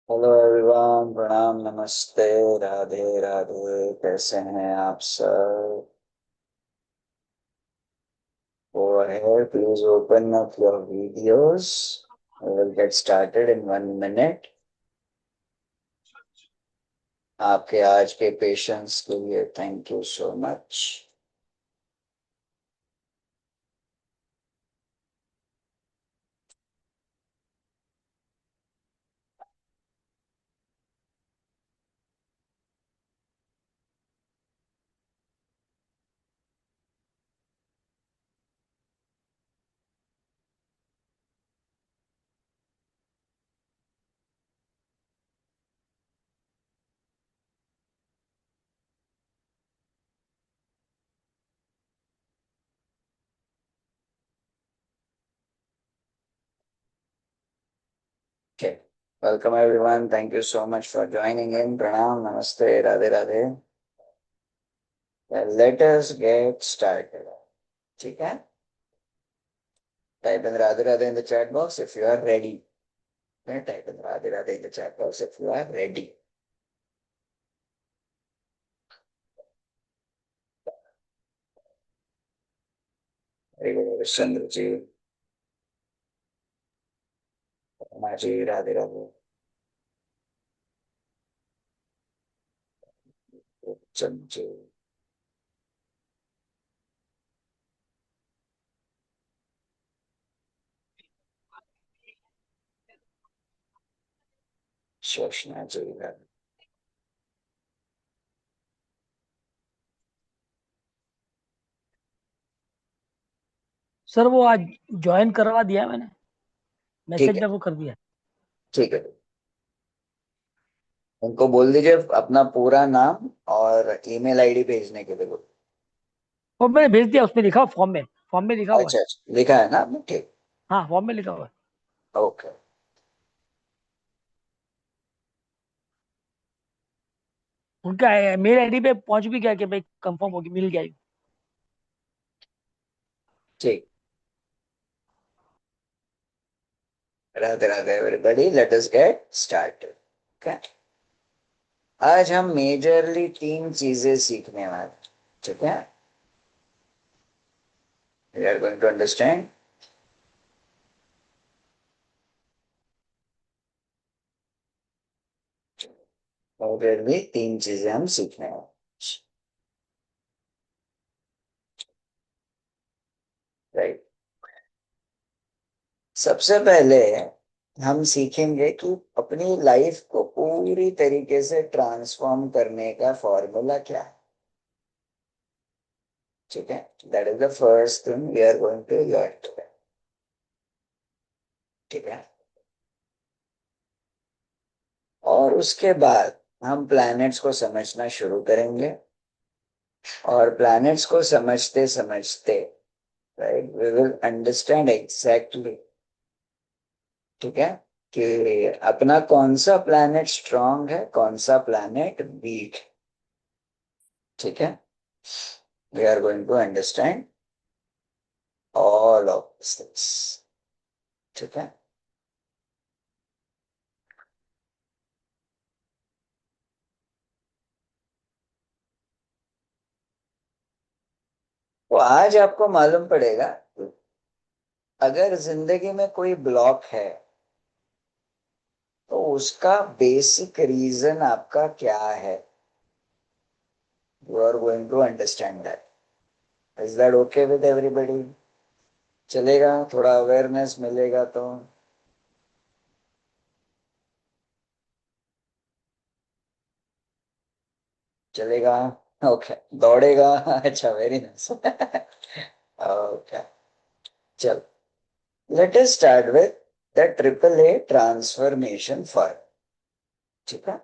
Hello everyone, प्रणाम, नमस्ते, राधे राधे। कैसे हैं आप सब? Go ahead, please open up your videos. We will get started in 1 minute. आपके आज के पेशेंस के लिए thank you so much. Okay. Welcome everyone. Thank you so much for joining in. Pranam, namaste, radhe radhe. Well, let us get started. ठीक है? Type in radhe radhe in the chat box if you are ready. Type in radhe radhe in the chat box if you are ready. Chandra ji, Rama ji, Radhe Radhe. Chandra ji, Shoshana ji, Radhe. Sir वो आज join करवा दिया मैंने, ठीक message है, में वो कर दिया। ठीक है। उनको बोल दीजिए अपना पूरा नाम और ईमेल आईडी भेजने के लिए बोल। वो मैंने भेज दिया, उसमें लिखा हुआ फॉर्म में लिखा हुआ है। अच्छा अच्छा, लिखा है ना आपने? ठीक। हाँ, फॉर्म में लिखा हुआ है। ओके। उनका मेल आईडी पे पहुंच भी गया कि भाई कंफर्म होगी, मिल गया। ठीक। Radhe Radhe everybody, let us get started. Okay. आज हम मेजरली 3 चीजें सीखने वाले हैं, ठीक है? We are going to understand. Majorly 3 चीजें हम सीखने वाले। राइट। सबसे पहले हम सीखेंगे कि अपनी लाइफ को पूरी तरीके से ट्रांसफॉर्म करने का फॉर्मूला क्या है। ठीक है? That is the first thing we are going to learn today. ठीक है? और उसके बाद हम प्लैनेट्स को समझना शुरू करेंगे, और प्लैनेट्स को समझते समझते, right, we will understand exactly, ठीक है, कि अपना कौन सा प्लैनेट स्ट्रांग है, कौन सा प्लैनेट वीक है। ठीक है? We are going to understand all of this. ठीक है? तो आज आपको मालूम पड़ेगा, अगर जिंदगी में कोई ब्लॉक है तो उसका बेसिक रीजन आपका क्या है। You are going to understand that. Is that okay with everybody? चलेगा? थोड़ा अवेयरनेस मिलेगा तो। चलेगा? ओके। दौड़ेगा? अच्छा, वेरी नाइस। ओके। चल, let us start with the triple A transformation form. ठीक है?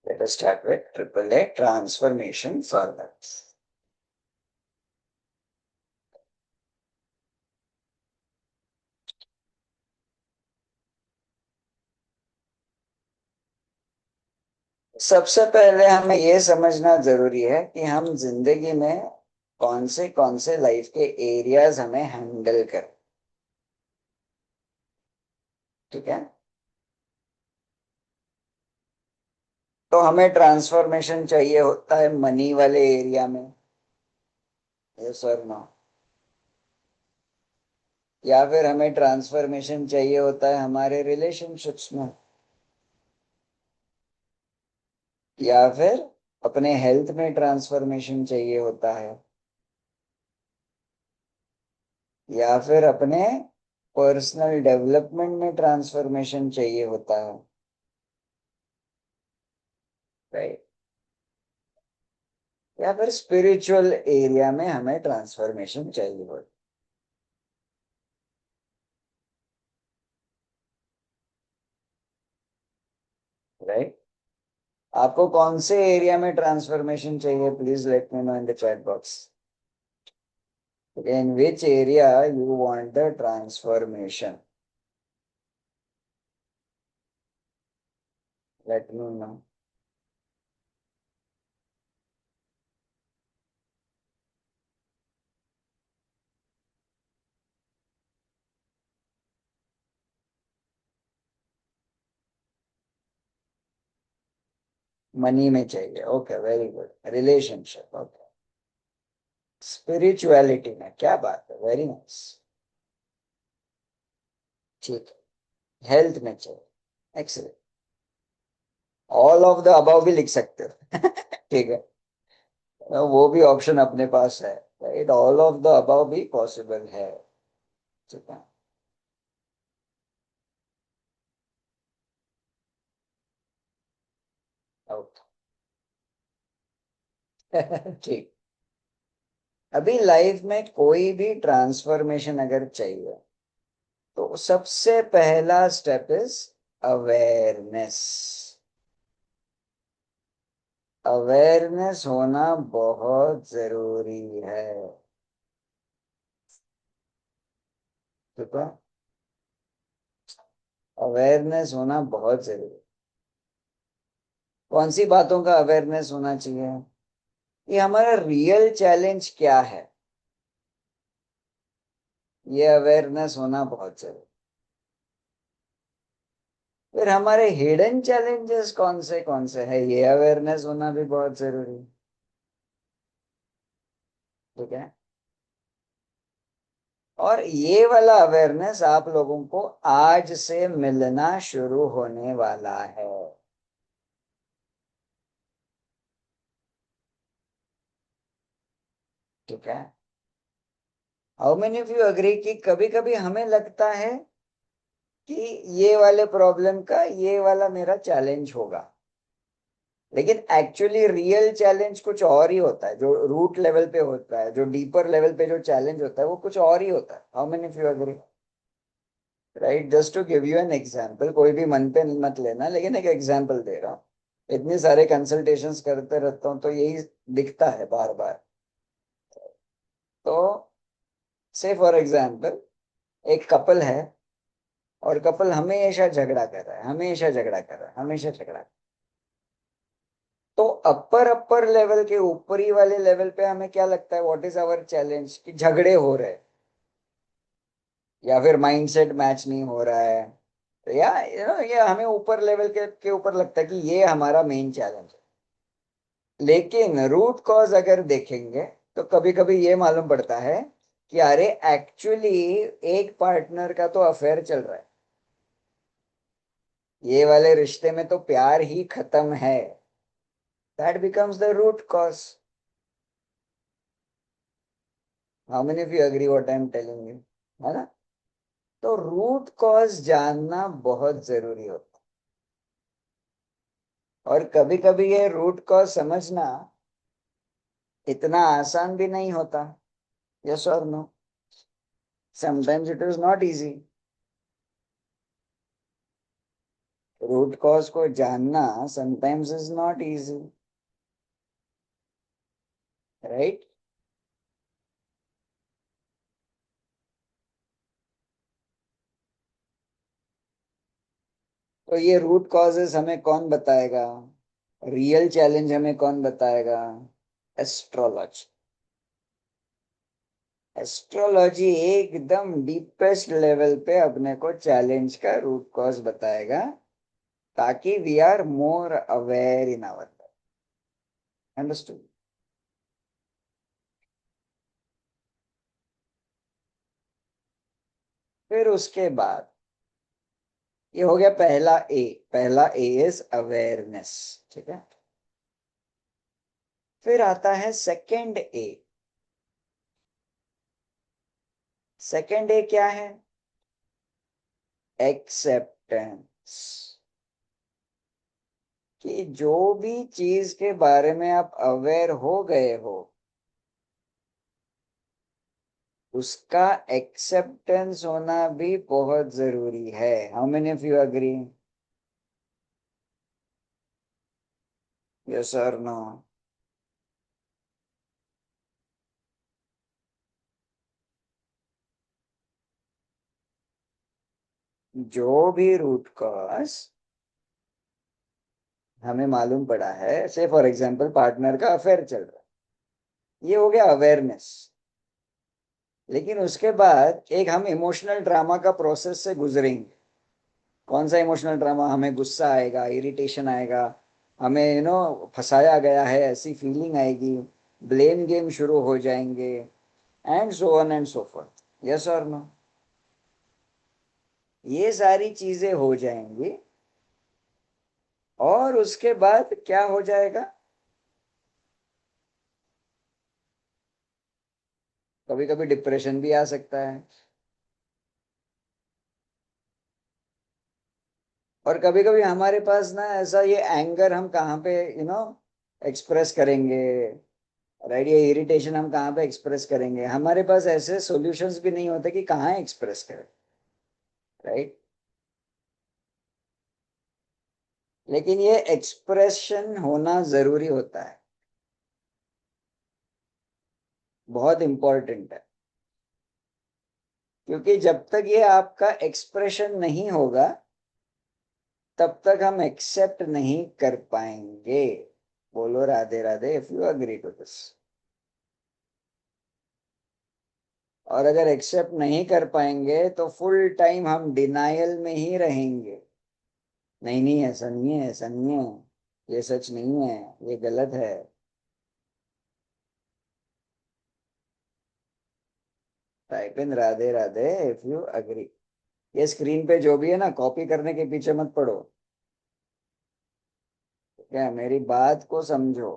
Let us start with triple A transformation form. सबसे पहले हमें यह समझना जरूरी है कि हम जिंदगी में कौन से लाइफ के एरियाज हमें हैंडल कर, ठीक है। तो हमें ट्रांसफॉर्मेशन चाहिए होता है मनी वाले एरिया में, यस और नो। या फिर हमें ट्रांसफॉर्मेशन चाहिए होता है हमारे रिलेशनशिप्स में, या फिर अपने हेल्थ में ट्रांसफॉर्मेशन चाहिए होता है, या फिर अपने पर्सनल डेवलपमेंट में ट्रांसफॉर्मेशन चाहिए होता है, राइट। या फिर स्पिरिचुअल एरिया में हमें ट्रांसफॉर्मेशन चाहिए होता है, राइट। आपको कौन से एरिया में ट्रांसफॉर्मेशन चाहिए, please let me know in the chat box. In which area you want the transformation? Let me know. Money में चाहिए, okay, very good. Relationship, okay. Spirituality में, क्या बात है, वेरी नाइस। ठीक है, हेल्थ में चाहिए, excellent. All of the above भी लिख सकते हो ठीक है, वो भी ऑप्शन अपने पास है, right. All of the above भी पॉसिबल है, ठीक है। ओके ठीक। अभी लाइफ में कोई भी ट्रांसफॉर्मेशन अगर चाहिए तो सबसे पहला स्टेप इज अवेयरनेस। अवेयरनेस होना बहुत जरूरी है, ठीक है। अवेयरनेस होना बहुत जरूरी है। कौन सी बातों का अवेयरनेस होना चाहिए, ये हमारा रियल चैलेंज क्या है, ये अवेयरनेस होना बहुत जरूरी। फिर हमारे हिडन चैलेंजेस कौन से है, ये अवेयरनेस होना भी बहुत जरूरी है, ठीक है। और ये वाला अवेयरनेस आप लोगों को आज से मिलना शुरू होने वाला है, ठीक है। How many of you agree कि कभी कभी हमें लगता है कि ये वाले प्रॉब्लम का ये वाला मेरा चैलेंज होगा, लेकिन एक्चुअली रियल चैलेंज कुछ और ही होता है, जो रूट लेवल पे होता है, जो डीपर लेवल पे जो चैलेंज होता है वो कुछ और ही होता है। How many of you agree, right. Just to give you an example, कोई भी मन पे मत लेना, लेकिन एक एग्जांपल दे रहा हूँ। इतने सारे कंसल्टेशंस करते रहता हूँ तो यही दिखता है बार बार। तो से फॉर एग्जांपल एक कपल है, और कपल हमेशा झगड़ा कर रहा है, हमेशा झगड़ा कर रहा है, हमेशा झगड़ा। तो अपर अपर लेवल के ऊपरी वाले लेवल पे हमें क्या लगता है, व्हाट इज आवर चैलेंज, कि झगड़े हो रहे हैं, या फिर माइंडसेट मैच नहीं हो रहा है, या ये हमें ऊपर लेवल के ऊपर लगता है कि ये हमारा मेन चैलेंज है। लेकिन रूट कॉज अगर देखेंगे तो कभी कभी ये मालूम पड़ता है कि अरे एक्चुअली एक पार्टनर का तो अफेयर चल रहा है, ये वाले रिश्ते में तो प्यार ही खत्म है। That becomes the root cause. How many of you agree what I am telling you, है ना। तो रूट कॉज जानना बहुत जरूरी होता है, और कभी कभी ये रूट कॉज समझना इतना आसान भी नहीं होता, यस और no. Sometimes it is not easy. Root cause को जानना sometimes is not easy, right. तो ये रूट कॉजेस हमें कौन बताएगा, रियल चैलेंज हमें कौन बताएगा, एस्ट्रोलॉजी। एस्ट्रोलॉजी एकदम डीपेस्ट लेवल पे अपने को चैलेंज का रूट कॉज बताएगा, ताकि we are more aware in our life. Understood? फिर उसके बाद ये हो गया पहला ए। पहला ए इज अवेयरनेस। ठीक है। फिर आता है सेकंड ए। सेकंड ए क्या है? एक्सेप्टेंस। कि जो भी चीज के बारे में आप अवेयर हो गए हो, उसका एक्सेप्टेंस होना भी बहुत जरूरी है। How many of you agree? Yes और नो? जो भी रूट कॉज हमें मालूम पड़ा है, से फॉर एग्जांपल पार्टनर का अफेयर चल रहा है, ये हो गया अवेयरनेस। लेकिन उसके बाद एक हम इमोशनल ड्रामा का प्रोसेस से गुजरेंगे। कौन सा इमोशनल ड्रामा? हमें गुस्सा आएगा, इरिटेशन आएगा, हमें फंसाया गया है ऐसी फीलिंग आएगी, ब्लेम गेम शुरू हो जाएंगे, and so on and so fourth. Yes और नो? ये सारी चीजें हो जाएंगी, और उसके बाद क्या हो जाएगा? कभी कभी डिप्रेशन भी आ सकता है, और कभी कभी हमारे पास ना ऐसा ये एंगर हम कहाँ पे एक्सप्रेस करेंगे, राइट? ये इरिटेशन हम कहाँ पे एक्सप्रेस करेंगे? हमारे पास ऐसे सॉल्यूशंस भी नहीं होते कि कहाँ एक्सप्रेस करें, राइट? लेकिन ये एक्सप्रेशन होना जरूरी होता है, बहुत इंपॉर्टेंट है। क्योंकि जब तक ये आपका एक्सप्रेशन नहीं होगा, तब तक हम एक्सेप्ट नहीं कर पाएंगे। बोलो Radhe Radhe if you agree to this. और अगर एक्सेप्ट नहीं कर पाएंगे तो फुल टाइम हम डिनायल में ही रहेंगे। नहीं नहीं, ऐसा नहीं है, ऐसा नहीं है, ये सच नहीं है, ये गलत है। Type in Radhe Radhe if you agree. ये स्क्रीन पे जो भी है ना, कॉपी करने के पीछे मत पड़ो। ठीक है? मेरी बात को समझो।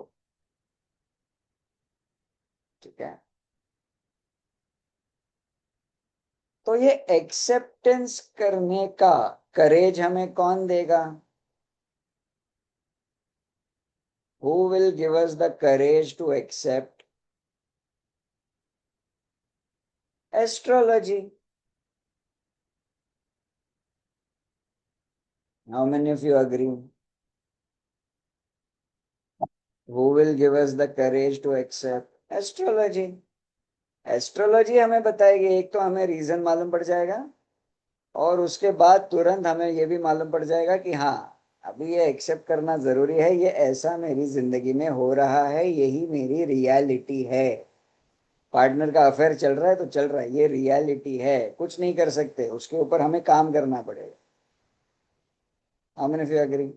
ठीक है? तो ये एक्सेप्टेंस करने का करेज हमें कौन देगा? Who will give us the courage to accept? Astrology. How many of you agree? Who will give us the courage to accept? Astrology. Astrology हमें बताएगी, एक तो हमें रीजन मालूम पड़ जाएगा, और उसके बाद तुरंत हमें यह भी मालूम पड़ जाएगा कि हाँ, अभी ये एक्सेप्ट करना जरूरी है, ये ऐसा मेरी जिंदगी में हो रहा है, यही मेरी रियलिटी है। पार्टनर का अफेयर चल रहा है तो चल रहा है, ये रियलिटी है, कुछ नहीं कर सकते, उसके ऊपर हमें काम करना पड़ेगा। How many of you agree?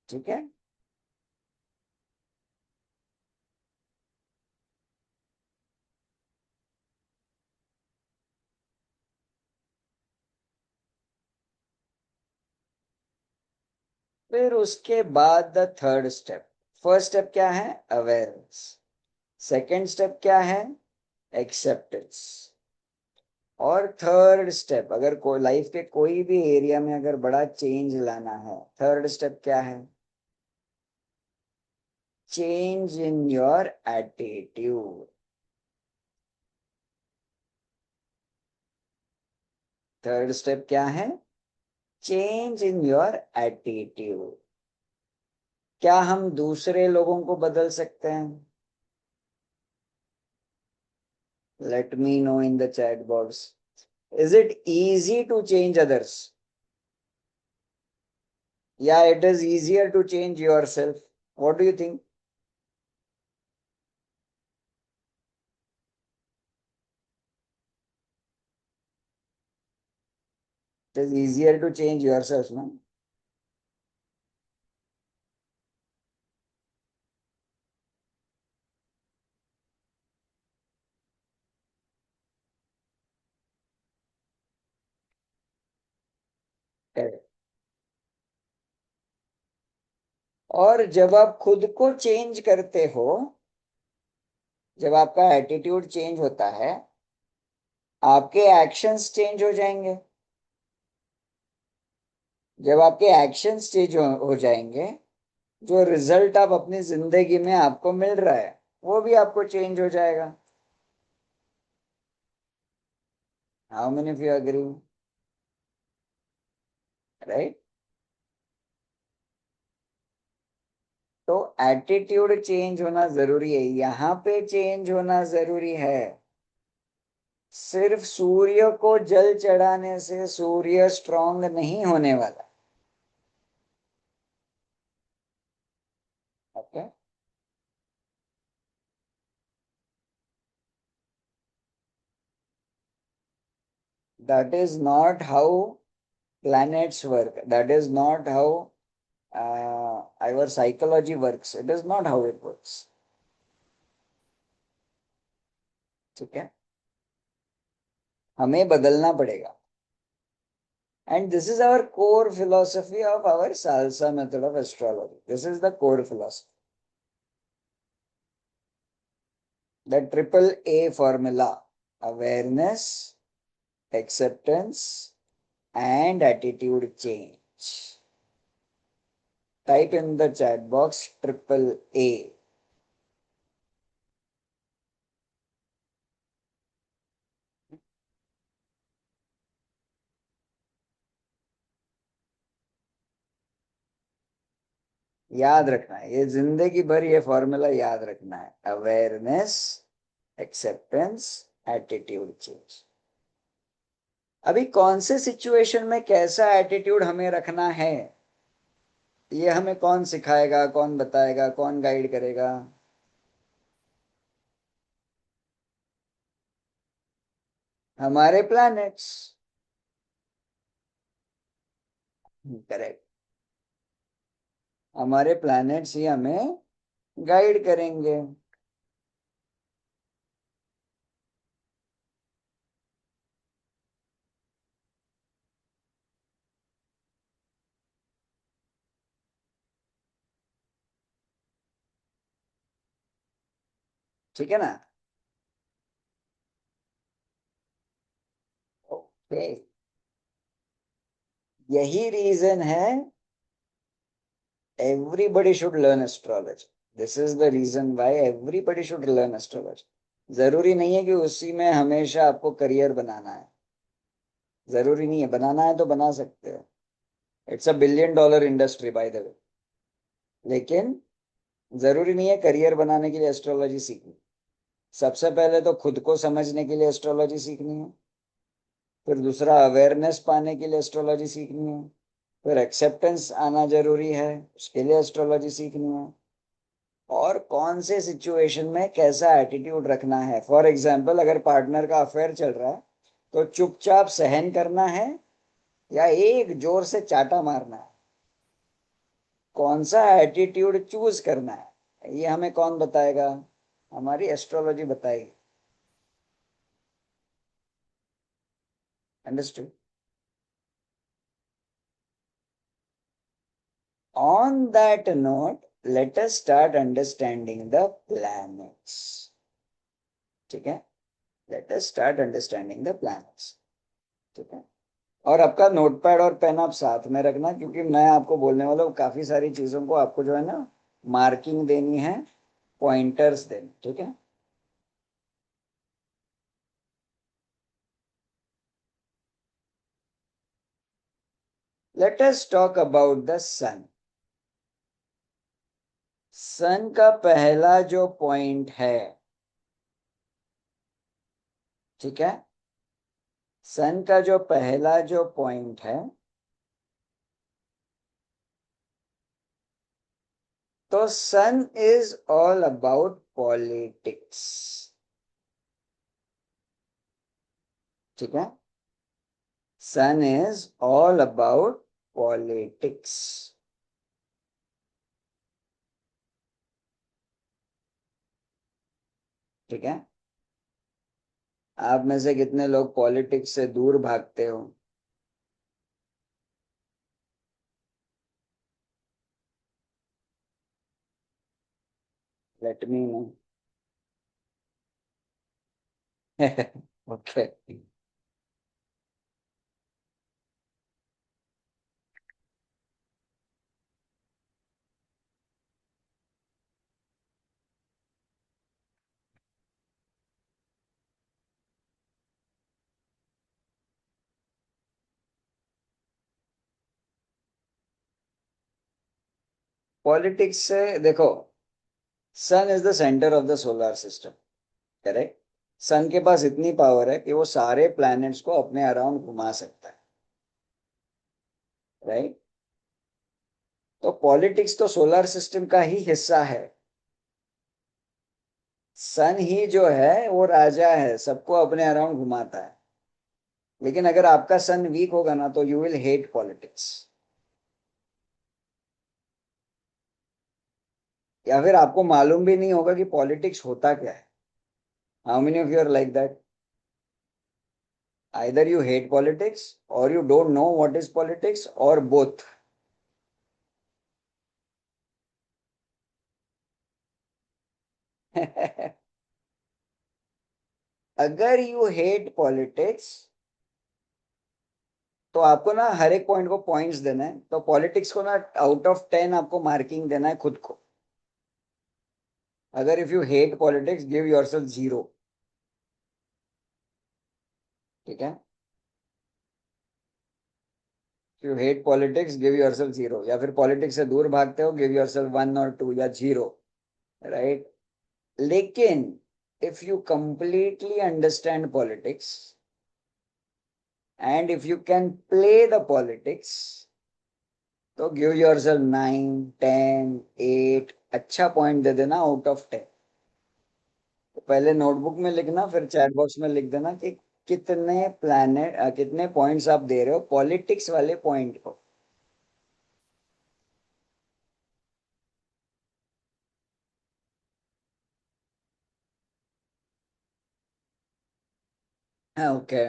ठीक है। फिर उसके बाद the third step. First step क्या है? अवेयरनेस। सेकंड स्टेप क्या है? एक्सेप्टेंस। और थर्ड स्टेप, अगर कोई लाइफ के कोई भी एरिया में अगर बड़ा चेंज लाना है, थर्ड स्टेप क्या है? Change in your attitude. Third step क्या है? Change in your attitude. क्या हम दूसरे लोगों को बदल सकते हैं? Let me know in the chat box. Is it easy to change others, या it is easier to change yourself? What do you think? It is easier to change yourself ना. Correct. और जब आप खुद को change करते हो, जब आपका एटीट्यूड चेंज होता है, आपके एक्शंस चेंज हो जाएंगे. जब आपके एक्शंस चेंज हो जाएंगे, जो रिजल्ट आप अपनी जिंदगी में आपको मिल रहा है वो भी आपको चेंज हो जाएगा. How many of you agree? Right. तो एटीट्यूड चेंज होना जरूरी है, यहाँ पे चेंज होना जरूरी है. सिर्फ सूर्य को जल चढ़ाने से सूर्य स्ट्रांग नहीं होने वाला. Okay. That is not how planets work. That is not how our psychology works. It is not how it works. ठीक है. हमें बदलना पड़ेगा. And this is our core philosophy of our salsa method of astrology. This is the core philosophy. The triple A formula: awareness, acceptance, and attitude change. Type in the chat box triple A. याद रखना है, ये जिंदगी भर ये formula याद रखना है. Awareness, acceptance, attitude change. अभी कौन से सिचुएशन में कैसा एटीट्यूड हमें रखना है, ये हमें कौन सिखाएगा, कौन बताएगा, कौन गाइड करेगा? हमारे प्लैनेट्स. करेक्ट. हमारे प्लैनेट्स ही हमें गाइड करेंगे. ठीक है ना? ओके. यही रीजन है everybody should learn astrology. This is the reason why everybody should learn astrology. जरूरी नहीं है कि उसी में हमेशा आपको करियर बनाना है. जरूरी नहीं है. बनाना है तो बना सकते हो. It's $1 billion industry by the way. लेकिन जरूरी नहीं है करियर बनाने के लिए एस्ट्रोलॉजी सीखनी. सबसे पहले तो खुद को समझने के लिए एस्ट्रोलॉजी सीखनी है. फिर दूसरा अवेयरनेस पाने के लिए एस्ट्रोलॉजी सीखनी है. फिर एक्सेप्टेंस आना जरूरी है, उसके लिए एस्ट्रोलॉजी सीखनी है. और कौन से सिचुएशन में कैसा एटीट्यूड रखना है. फॉर एग्जाम्पल, अगर पार्टनर का अफेयर चल रहा है तो चुपचाप सहन करना है या एक जोर से चाटा मारना है. कौन सा एटीट्यूड चूज करना है, ये हमें कौन बताएगा? हमारी एस्ट्रोलॉजी बताएगी. Understood? On that note, late us start understanding the planets. ठीक है. Let us start understanding the planets. ठीक है. और आपका नोटपैड और पेन आप साथ में रखना, क्योंकि मैं आपको बोलने वाला हूँ काफी सारी चीजों को आपको जो है ना मार्किंग देनी है, पॉइंटर्स देने. ठीक है. Let us talk about the sun. Sun का पहला जो पॉइंट है, ठीक है, सन का जो पहला जो पॉइंट है तो सन इज ऑल अबाउट पॉलिटिक्स, ठीक है। सन इज ऑल अबाउट पॉलिटिक्स, ठीक है। आप में से कितने लोग पॉलिटिक्स से दूर भागते हो? Let me know. Okay. Politics से देखो, sun is the centre of the solar system, correct. Sun के पास इतनी पावर है कि वो सारे प्लैनेट्स को अपने अराउंड घुमा सकता है, राइट। तो पॉलिटिक्स तो सोलर सिस्टम का ही हिस्सा है। सन ही जो है वो राजा है, सबको अपने अराउंड घुमाता है। लेकिन अगर आपका सन वीक होगा ना तो यू विल हेट पॉलिटिक्स, या फिर आपको मालूम भी नहीं होगा कि पॉलिटिक्स होता क्या है। How many of you are like that? Either you hate politics or you don't know what is politics, or both. अगर यू हेट पॉलिटिक्स तो आपको ना हर एक पॉइंट को पॉइंट्स देना है, तो पॉलिटिक्स को ना आउट ऑफ 10 आपको मार्किंग देना है खुद को। अगर if you hate politics give yourself 0, ठीक है। You hate politics give yourself 0, या फिर पॉलिटिक्स से दूर भागते हो गिव योरसेल्फ 1 और 2 या 0, राइट। लेकिन if you completely understand politics and if you can play the politics तो गिव योरसेल्फ 9, 10, 8, अच्छा पॉइंट दे देना आउट ऑफ 10। तो पहले नोटबुक में लिखना, फिर चैट बॉक्स में लिख देना कि कितने प्लैनेट कितने पॉइंट्स आप दे रहे हो पॉलिटिक्स वाले पॉइंट को। हाँ, okay.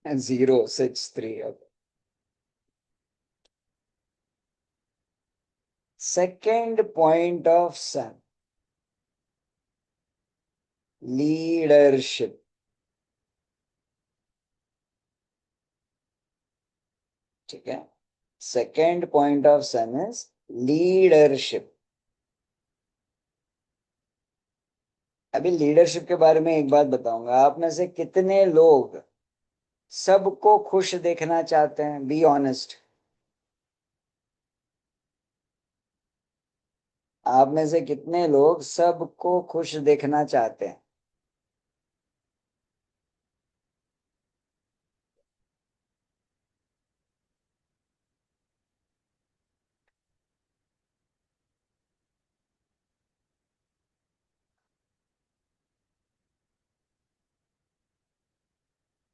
0, 6, 3। Second point of sun, leadership, ठीक है। Second point of sun is leadership. अभी लीडरशिप के बारे में एक बात बताऊंगा, आप में से कितने लोग सबको खुश देखना चाहते हैं? Be honest. आप में से कितने लोग सबको खुश देखना चाहते हैं?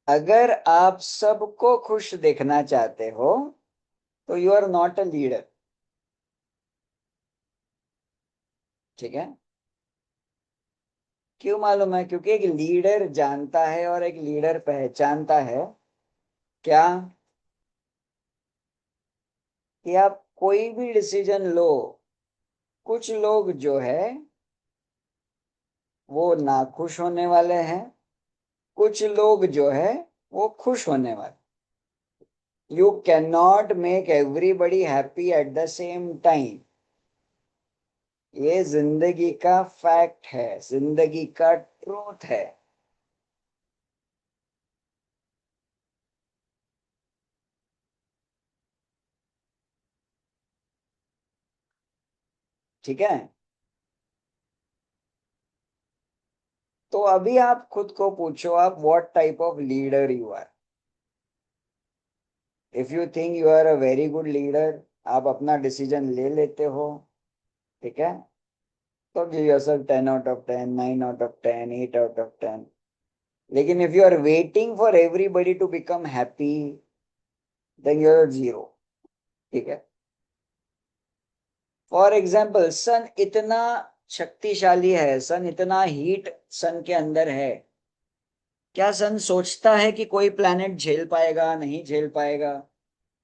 अगर आप सबको खुश देखना चाहते हो तो you are not a leader, ठीक है। क्यों मालूम है? क्योंकि एक लीडर जानता है और एक लीडर पहचानता है क्या, कि आप कोई भी डिसीजन लो, कुछ लोग जो है वो नाखुश होने वाले हैं, कुछ लोग जो है वो खुश होने वाले। You can not make everybody happy at the same time. ये जिंदगी का फैक्ट है, जिंदगी का ट्रूथ है। ठीक है। तो अभी आप खुद को पूछो, आप what type of leader you are. If you think you are a very good leader, आप अपना डिसीजन ले लेते हो, ठीक है, तो give yourself 10 out of 10, 9 out of 10, 8 out of 10। लेकिन if you are waiting for everybody to become happy, then you are zero. ठीक है। फॉर एग्जाम्पल, सन इतना शक्तिशाली है, सन इतना हीट सन के अंदर है, क्या सन सोचता है कि कोई प्लैनेट झेल पाएगा नहीं झेल पाएगा?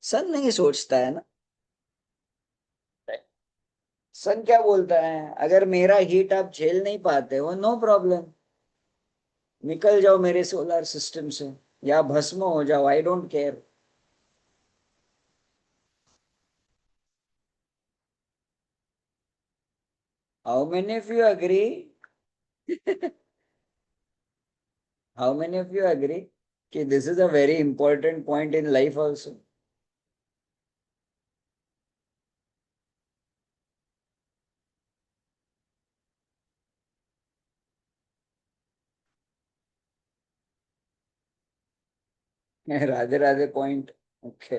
सन नहीं सोचता है ना। सन क्या बोलता है, अगर मेरा हीट आप झेल नहीं पाते हो, नो प्रॉब्लम, निकल जाओ मेरे सोलर सिस्टम से, या भस्म हो जाओ, I don't care. How many of you agree? How many of you agree कि this is a very important point in life also? Radhe Radhe point. Okay.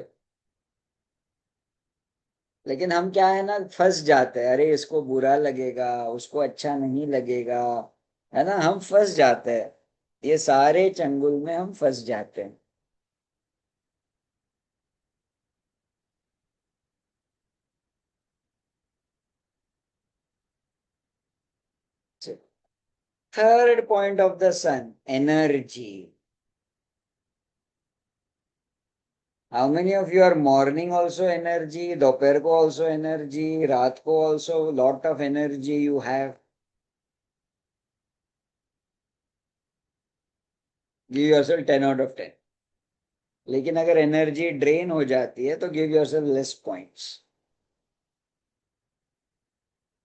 लेकिन हम क्या है ना, फंस जाते हैं, अरे इसको बुरा लगेगा, उसको अच्छा नहीं लगेगा, है ना, हम फंस जाते हैं। ये सारे चंगुल में हम फंस जाते हैं। Third point of the sun, energy. How many of you are morning also energy, दोपहर को ऑल्सो एनर्जी, रात को also lot of energy you have? Give yourself 10 out of 10। लेकिन अगर एनर्जी ड्रेन हो जाती है तो गिव योरसेल्फ लेस पॉइंट्स।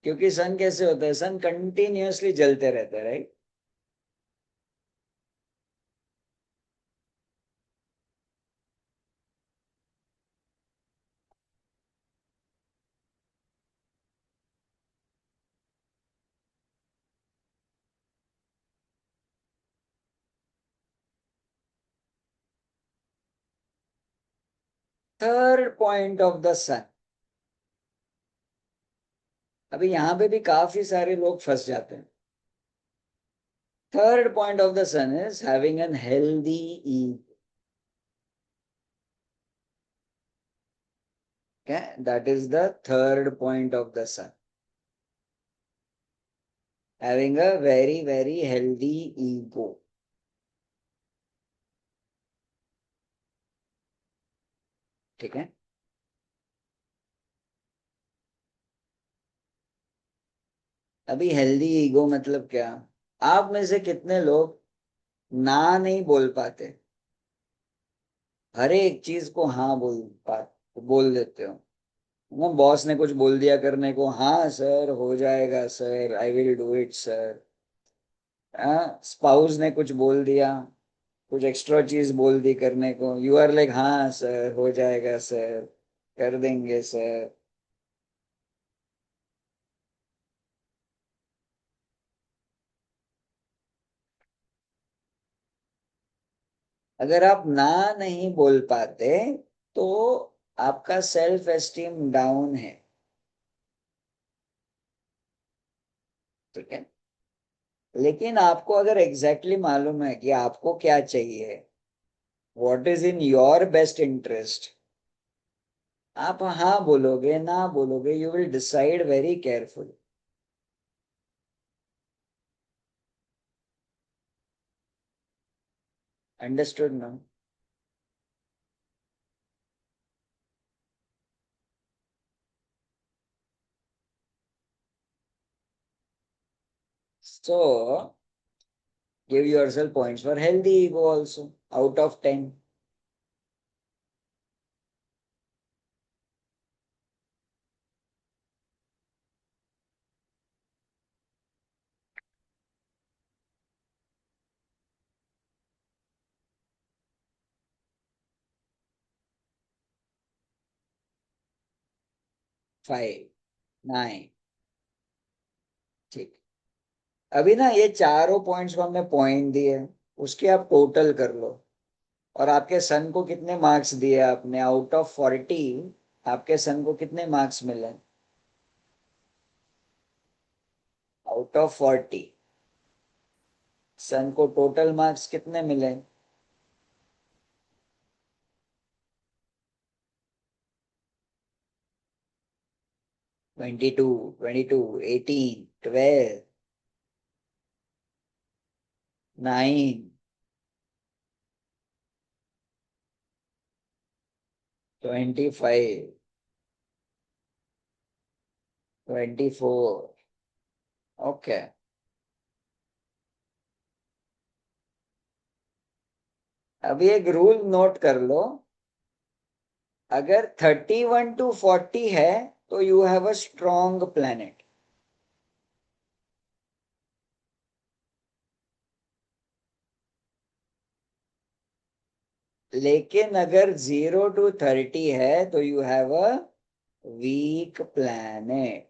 क्योंकि सन कैसे होता है, सन कंटिन्यूअसली जलते रहते हैं, right? Third point of the sun. अभी यहाँ पे भी काफी सारे लोग फंस जाते हैं। Third point of the sun is having an healthy ego. That is the third point of the sun, having a very very healthy ego। ठीक है। अभी हेल्दी ईगो मतलब क्या? आप में से कितने लोग ना नहीं बोल पाते, हर एक चीज को हाँ बोल देते हो? वो बॉस ने कुछ बोल दिया करने को, हाँ सर हो जाएगा sir, I will do it sir. हाँ, स्पाउस ने कुछ बोल दिया, कुछ एक्स्ट्रा चीज बोल दी करने को, यू आर लाइक हाँ सर हो जाएगा सर, कर देंगे सर। अगर आप ना नहीं बोल पाते तो आपका सेल्फ एस्टीम डाउन है। ठीक है। लेकिन आपको अगर एग्जैक्टली मालूम है कि आपको क्या चाहिए, what is in your best interest, आप हाँ बोलोगे ना बोलोगे, you will decide very careful. Understood ना? So give yourself points for healthy ego also, out of 10। 5, 9, ठीक। अभी ना ये चारों पॉइंट्स को हमने पॉइंट दिए, उसके आप टोटल कर लो। और आपके सन को कितने मार्क्स दिए आपने? आउट ऑफ 40 आपके सन को कितने मार्क्स मिले? आउट ऑफ 40 सन को टोटल मार्क्स कितने मिले? 22, 22, 18, 12, 9, 25, 24। ओके। अभी एक रूल नोट कर लो, अगर 31 to 40 है तो you have a strong planet. लेकिन अगर 0 to 30 है तो you have a weak planet.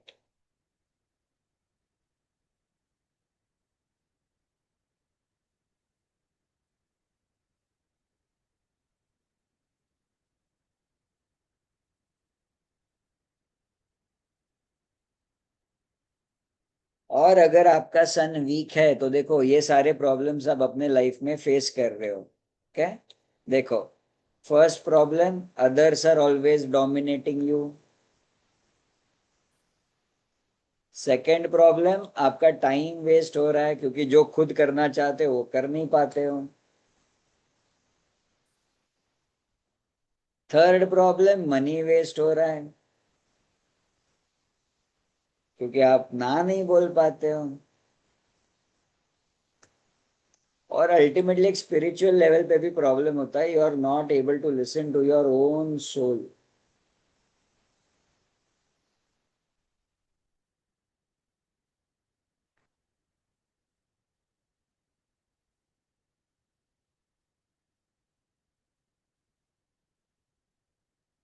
और अगर आपका सन वीक है तो देखो ये सारे प्रॉब्लम्स आप अपने लाइफ में फेस कर रहे हो। क्या? देखो, first problem, others are always dominating you. Second problem, आपका टाइम वेस्ट हो रहा है क्योंकि जो खुद करना चाहते हो वो कर नहीं पाते हो। थर्ड प्रॉब्लम, मनी वेस्ट हो रहा है क्योंकि आप ना नहीं बोल पाते हो। और अल्टीमेटली एक स्पिरिचुअल लेवल पे भी प्रॉब्लम होता है, you are not able to listen to your own soul.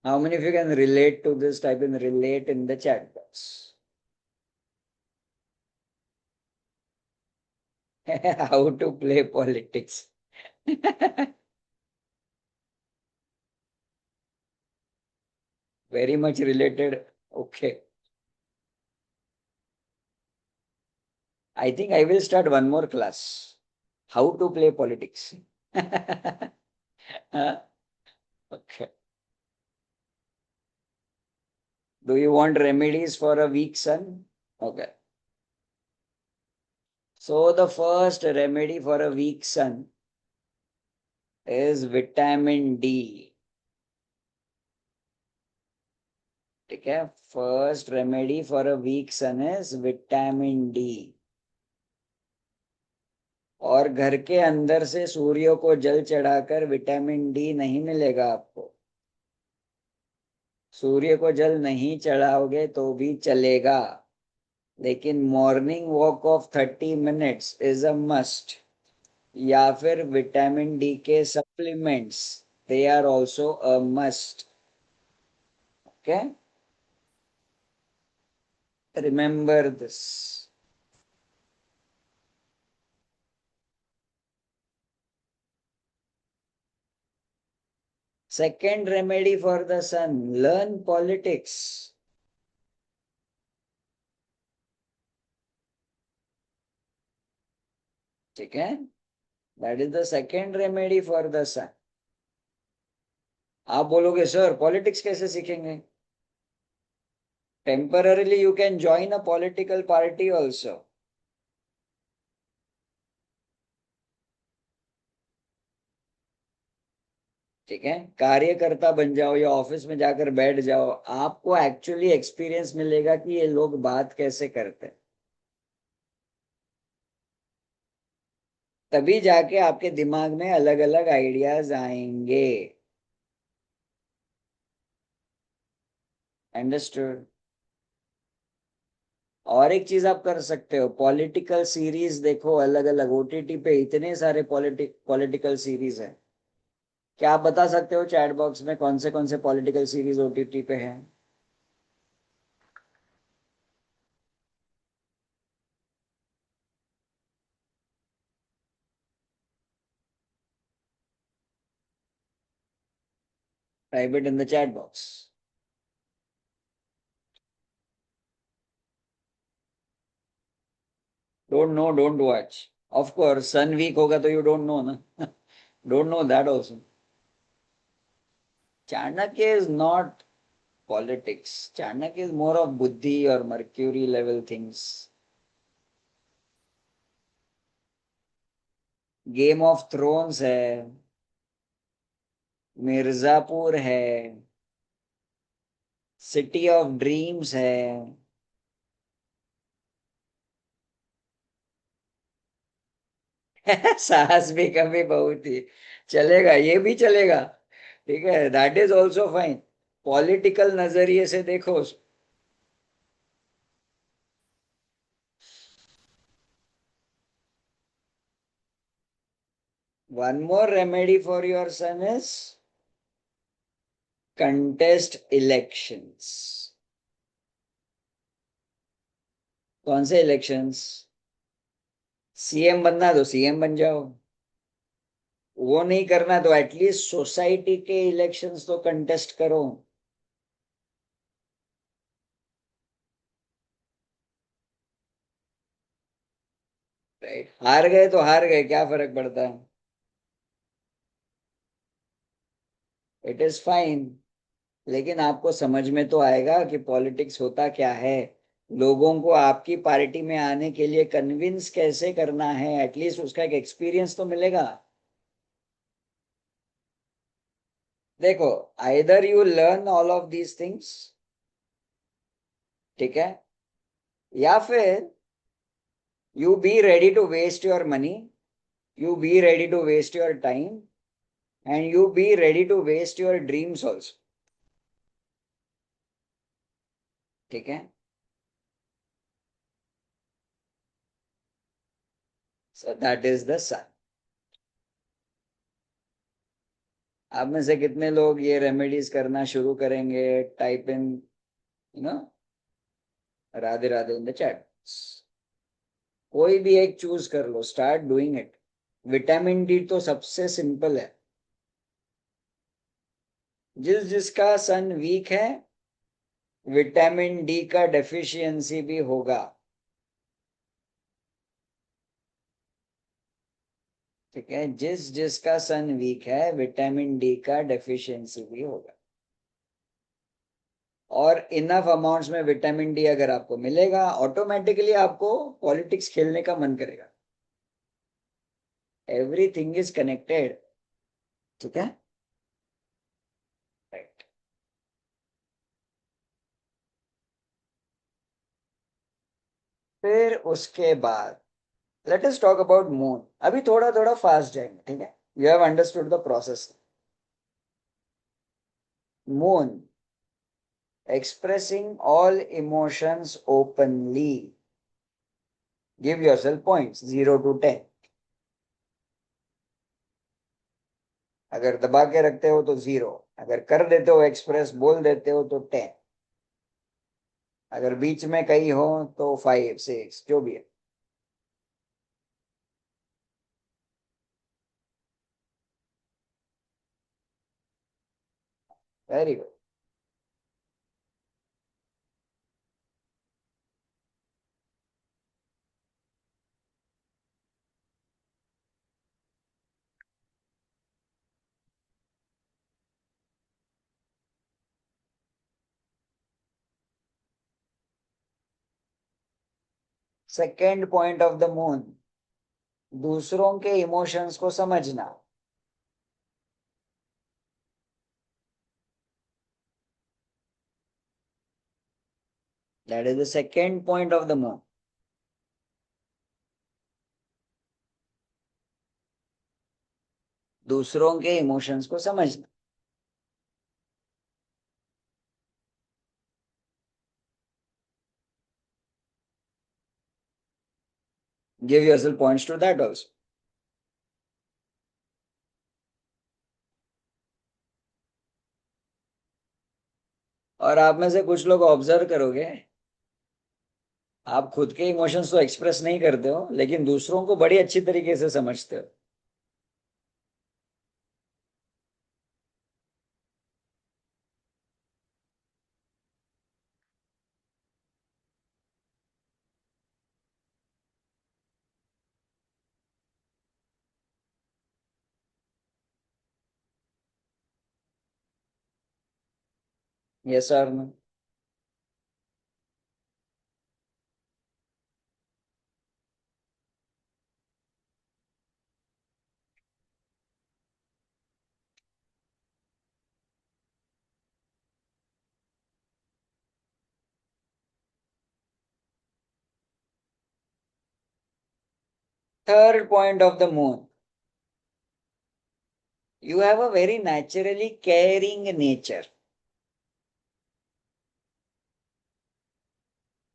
How many of you can relate to this? Type in relate in the chat box. How to play politics. Very much related. Okay. I think I will start one more class. How to play politics. Okay. Do you want remedies for a weak sun? Okay. So the first remedy for a weak sun is vitamin D. ठीक है, first remedy for a weak sun is vitamin D. और घर के अंदर से सूर्य को जल चढ़ाकर विटामिन डी नहीं मिलेगा आपको। सूर्य को जल नहीं चढ़ाओगे तो भी चलेगा, लेकिन morning walk of 30 minutes is a must. या फिर विटामिन डी के supplements, they are also a must. Okay, remember this. Second remedy for the sun, learn politics. ठीक है, that is the second remedy for the sun. आप बोलोगे sir politics कैसे सीखेंगे? Temporarily you can join a political party also. ठीक है, कार्यकर्ता बन जाओ या ऑफिस में जाकर बैठ जाओ, आपको एक्चुअली एक्सपीरियंस मिलेगा कि ये लोग बात कैसे करते हैं। तभी जाके आपके दिमाग में अलग अलग आइडियाज आएंगे। अंडरस्टूड? और एक चीज आप कर सकते हो, पॉलिटिकल सीरीज देखो अलग अलग, ओटीटी पे इतने सारे पॉलिटिकल सीरीज है। क्या आप बता सकते हो चैट बॉक्स में कौन से पॉलिटिकल सीरीज ओटीटी पे हैं? Type it in the chat box. Don't know, don't watch. Of course, sun week होगा तो you don't know ना. Don't know that also. Chanakya is not politics. Chanakya is more of buddhi or mercury level things. Game of thrones है, मिर्जापुर है, city of dreams है. साहस भी कभी बहुत ही चलेगा, ये भी चलेगा. ठीक है, that is also fine. Political नजरिए से देखो. One more remedy for your son is contest elections. कौन से इलेक्शंस? सीएम बनना तो सीएम बन जाओ. वो नहीं करना तो एटलीस्ट सोसाइटी के इलेक्शंस तो कंटेस्ट करो. राइट, हार गए तो हार गए, क्या फर्क पड़ता है. It is fine. लेकिन आपको समझ में तो आएगा कि पॉलिटिक्स होता क्या है. लोगों को आपकी पार्टी में आने के लिए कन्विंस कैसे करना है, एटलीस्ट उसका एक एक्सपीरियंस तो मिलेगा. देखो, either you learn all of these things, ठीक है, या फिर you be ready to waste your money, you be ready to waste your time, and you be ready to waste your dreams also. ठीक है. So that is the sun. आप में से कितने लोग ये रेमेडीज करना शुरू करेंगे? Type in, you know, Radhe Radhe in the chat. कोई भी एक चूज कर लो, start doing it. Vitamin D तो सबसे सिंपल है. जिस जिसका सन वीक है, विटामिन डी का डेफिशिएंसी भी होगा. ठीक है, जिस जिसका सन वीक है, विटामिन डी का डेफिशिएंसी भी होगा. और इनफ अमाउंट्स में विटामिन डी अगर आपको मिलेगा, ऑटोमेटिकली आपको पॉलिटिक्स खेलने का मन करेगा. Everything is connected. ठीक है. राइट. फिर उसके बाद late us talk about moon. अभी थोड़ा थोड़ा फास्ट जाएंगे, ठीक है. You have understood the process. Moon, expressing all emotions openly. Give yourself points 0 to 10. अगर दबा के रखते हो तो 0, अगर कर देते हो एक्सप्रेस, बोल देते हो तो 10, अगर बीच में कहीं हो तो 5 6, जो भी है. Very good. Second point of the moon, दूसरों के इमोशंस को समझना. That is the second point of the moon. दूसरों के इमोशंस को समझना. Give yourself points to that also. और आप में से कुछ लोग ऑब्जर्व करोगे, आप खुद के इमोशंस तो एक्सप्रेस नहीं करते हो, लेकिन दूसरों को बड़ी अच्छी तरीके से समझते हो. Yes or no? Third point of the moon. You have a very naturally caring nature.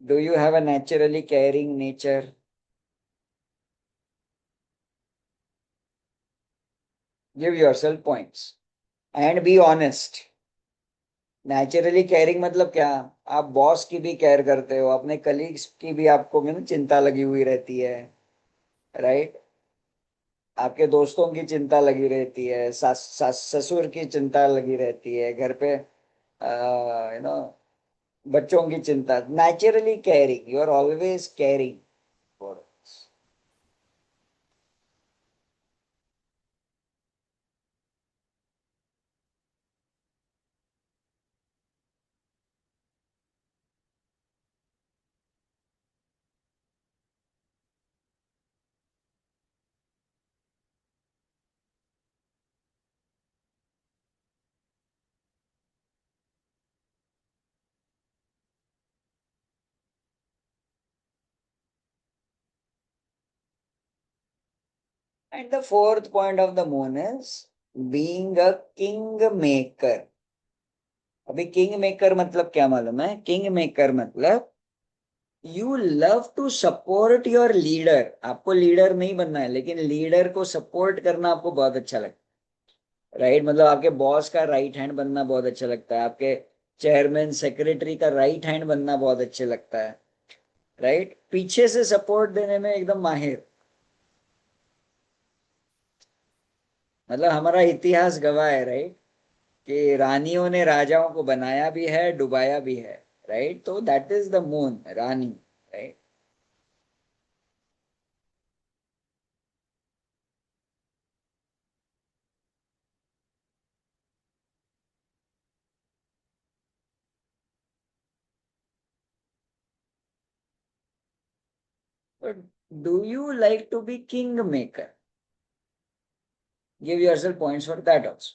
Do you have a naturally caring nature? Give yourself points and be honest. Naturally caring मतलब क्या? आप बॉस की भी care करते हो, अपने colleagues की भी आपको चिंता लगी हुई रहती है, राइट? आपके दोस्तों की चिंता लगी रहती है, ससुर की चिंता लगी रहती है, घर पे यू नो बच्चों की चिंता। Naturally caring, you are always caring for. And the fourth point of the moon is being a king maker. अभी किंग मेकर मतलब क्या मालूम है? किंग मेकर मतलब you love to support your leader. आपको लीडर नहीं बनना है, लेकिन लीडर को सपोर्ट करना आपको बहुत अच्छा लगता है, राइट? मतलब आपके बॉस का राइट हैंड बनना बहुत अच्छा लगता है, आपके चेयरमैन सेक्रेटरी का राइट हैंड बनना बहुत अच्छा लगता है, राइट? पीछे से सपोर्ट देने में एकदम माहिर। मतलब हमारा इतिहास गवाह है, राइट, कि रानियों ने राजाओं को बनाया भी है, डुबाया भी है, राइट? तो that is the moon, Rani, right? But do you like to be king maker? Give yourself points for that also.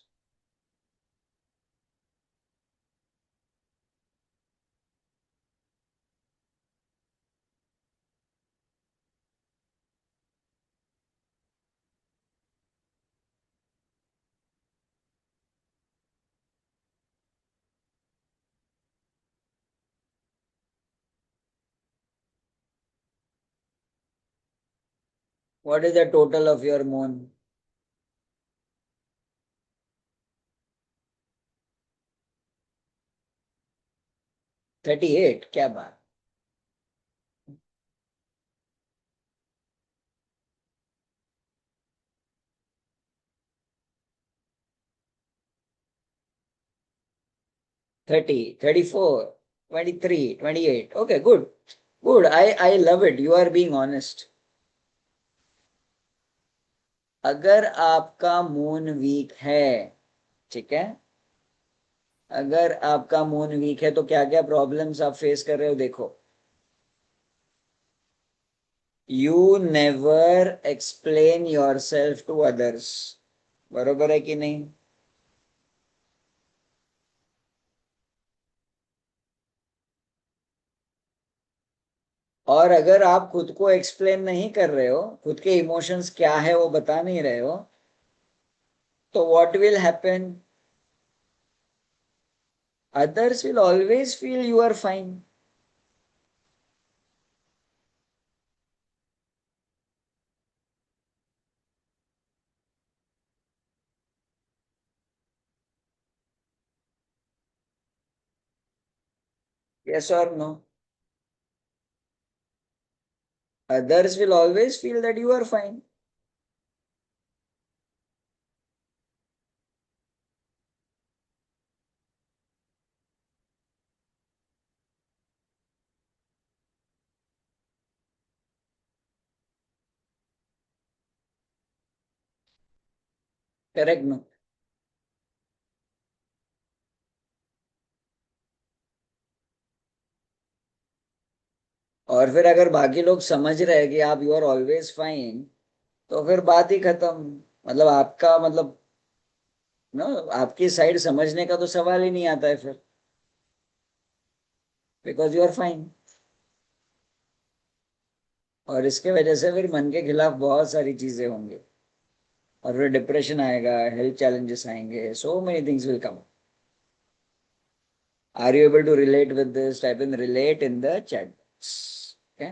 'What is the total of your moon? 38? क्या बात! 30, 34, 23, 28. Okay, good. Good. I love it. You are being honest. अगर आपका moon week है, ठीक है, अगर आपका moon week है तो क्या क्या प्रॉब्लम्स आप फेस कर रहे हो देखो। You never explain yourself to others. बरोबर है कि नहीं? और अगर आप खुद को एक्सप्लेन नहीं कर रहे हो, खुद के इमोशंस क्या है वो बता नहीं रहे हो, तो what will happen? Others will always feel you are fine. Yes or no? Others will always feel that you are fine. Correct? No? और फिर अगर बाकी लोग समझ रहे हैं कि आप यू आर ऑलवेज फाइन, तो फिर बात ही खत्म। मतलब आपका मतलब ना, आपकी साइड समझने का तो सवाल ही नहीं आता है फिर, बिकॉज यू आर फाइन। और इसके वजह से फिर मन के खिलाफ बहुत सारी चीजें होंगी, और फिर डिप्रेशन आएगा, हेल्थ चैलेंजेस आएंगे, so many things will come. Are you able to relate with this? Type in relate in the chat box. Okay.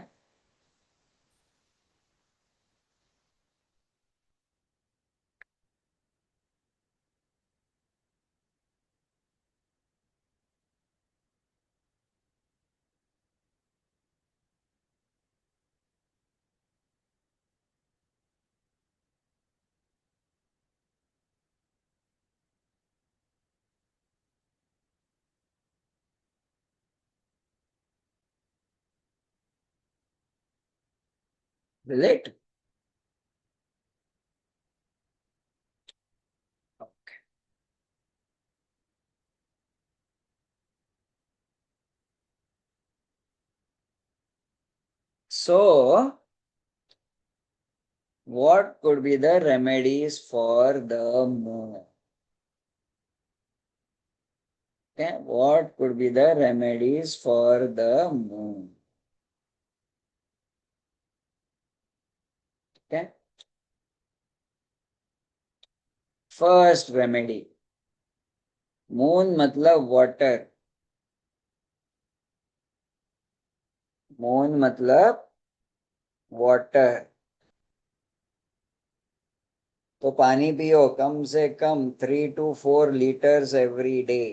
Relate. So what could be the remedies for the moon? Okay, what could be the remedies for the moon? Okay, first remedy, moon मतलब water, moon मतलब water, तो पानी पियो कम से कम 3 to 4 liters every day.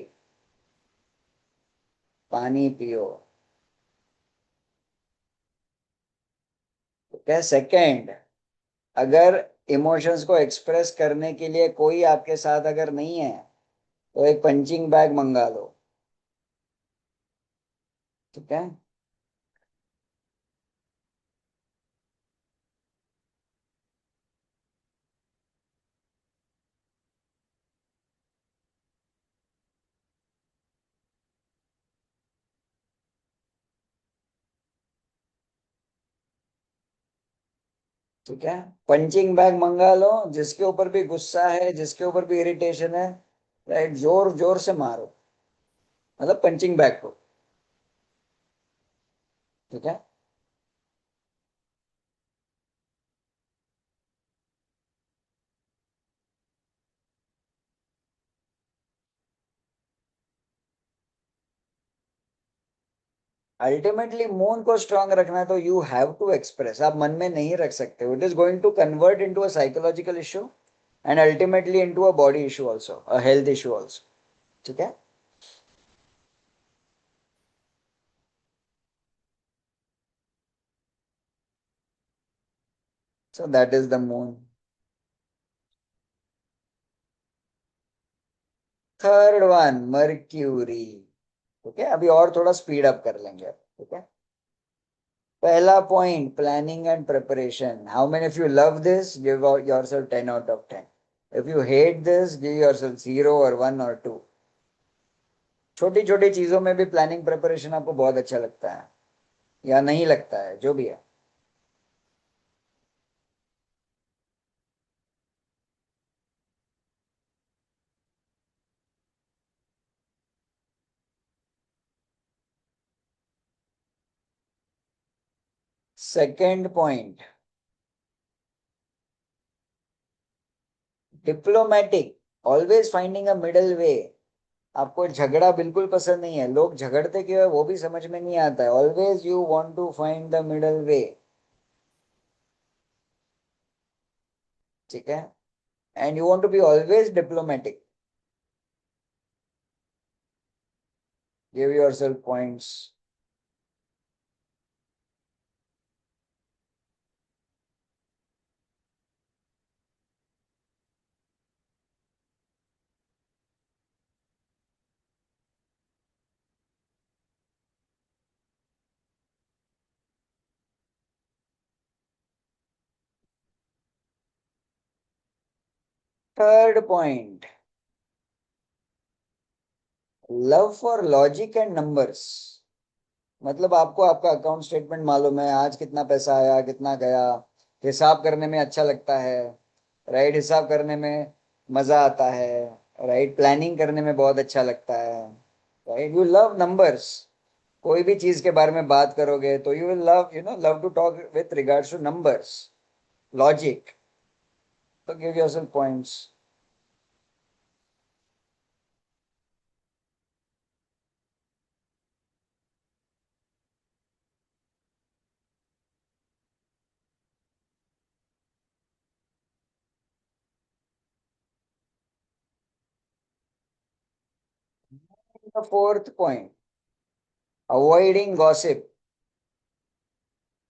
पानी पियो। Okay, second, अगर emotions को एक्सप्रेस करने के लिए कोई आपके साथ अगर नहीं है, तो एक पंचिंग बैग मंगा लो। ठीक है। ठीक है, पंचिंग बैग मंगा लो, जिसके ऊपर भी गुस्सा है, जिसके ऊपर भी इरिटेशन है, राइट, जोर जोर से मारो, मतलब पंचिंग बैग को। ठीक है। अल्टीमेटली मून को स्ट्रांग रखना है तो यू हैव टू एक्सप्रेस, आप मन में नहीं रख सकते। It is going to convert into a psychological issue, and ultimately into a body issue also, a health issue also. ठीक है। So that is the moon. Third one, Mercury. ठीक है, अभी और थोड़ा स्पीड अप कर लेंगे। ठीक है। पहला point, planning and preparation. How many of you love this? Give yourself 10 out of 10। If you hate this, give yourself 0 और 1 और 2। छोटी छोटी चीजों में भी प्लानिंग प्रिपरेशन आपको बहुत अच्छा लगता है या नहीं लगता है, जो भी है। Second point, diplomatic, always finding a middle way. आपको झगड़ा बिल्कुल पसंद नहीं है, लोग झगड़ते क्यों है वो भी समझ में नहीं आता है। Always you want to find the middle way. ठीक है। And you want to be always diplomatic. Give yourself points. Third point, love for logic and numbers. मतलब आपको आपका अकाउंट स्टेटमेंट मालूम है, आज कितना पैसा आया कितना गया, हिसाब करने में अच्छा लगता है, राइट, हिसाब करने में मजा आता है, राइट, प्लानिंग करने में बहुत अच्छा लगता है, राइट, यू लव नंबर्स। कोई भी चीज के बारे में बात करोगे तो you will love, love to talk with regards to numbers, logic. तो give yourself points. 4th point, avoiding gossip,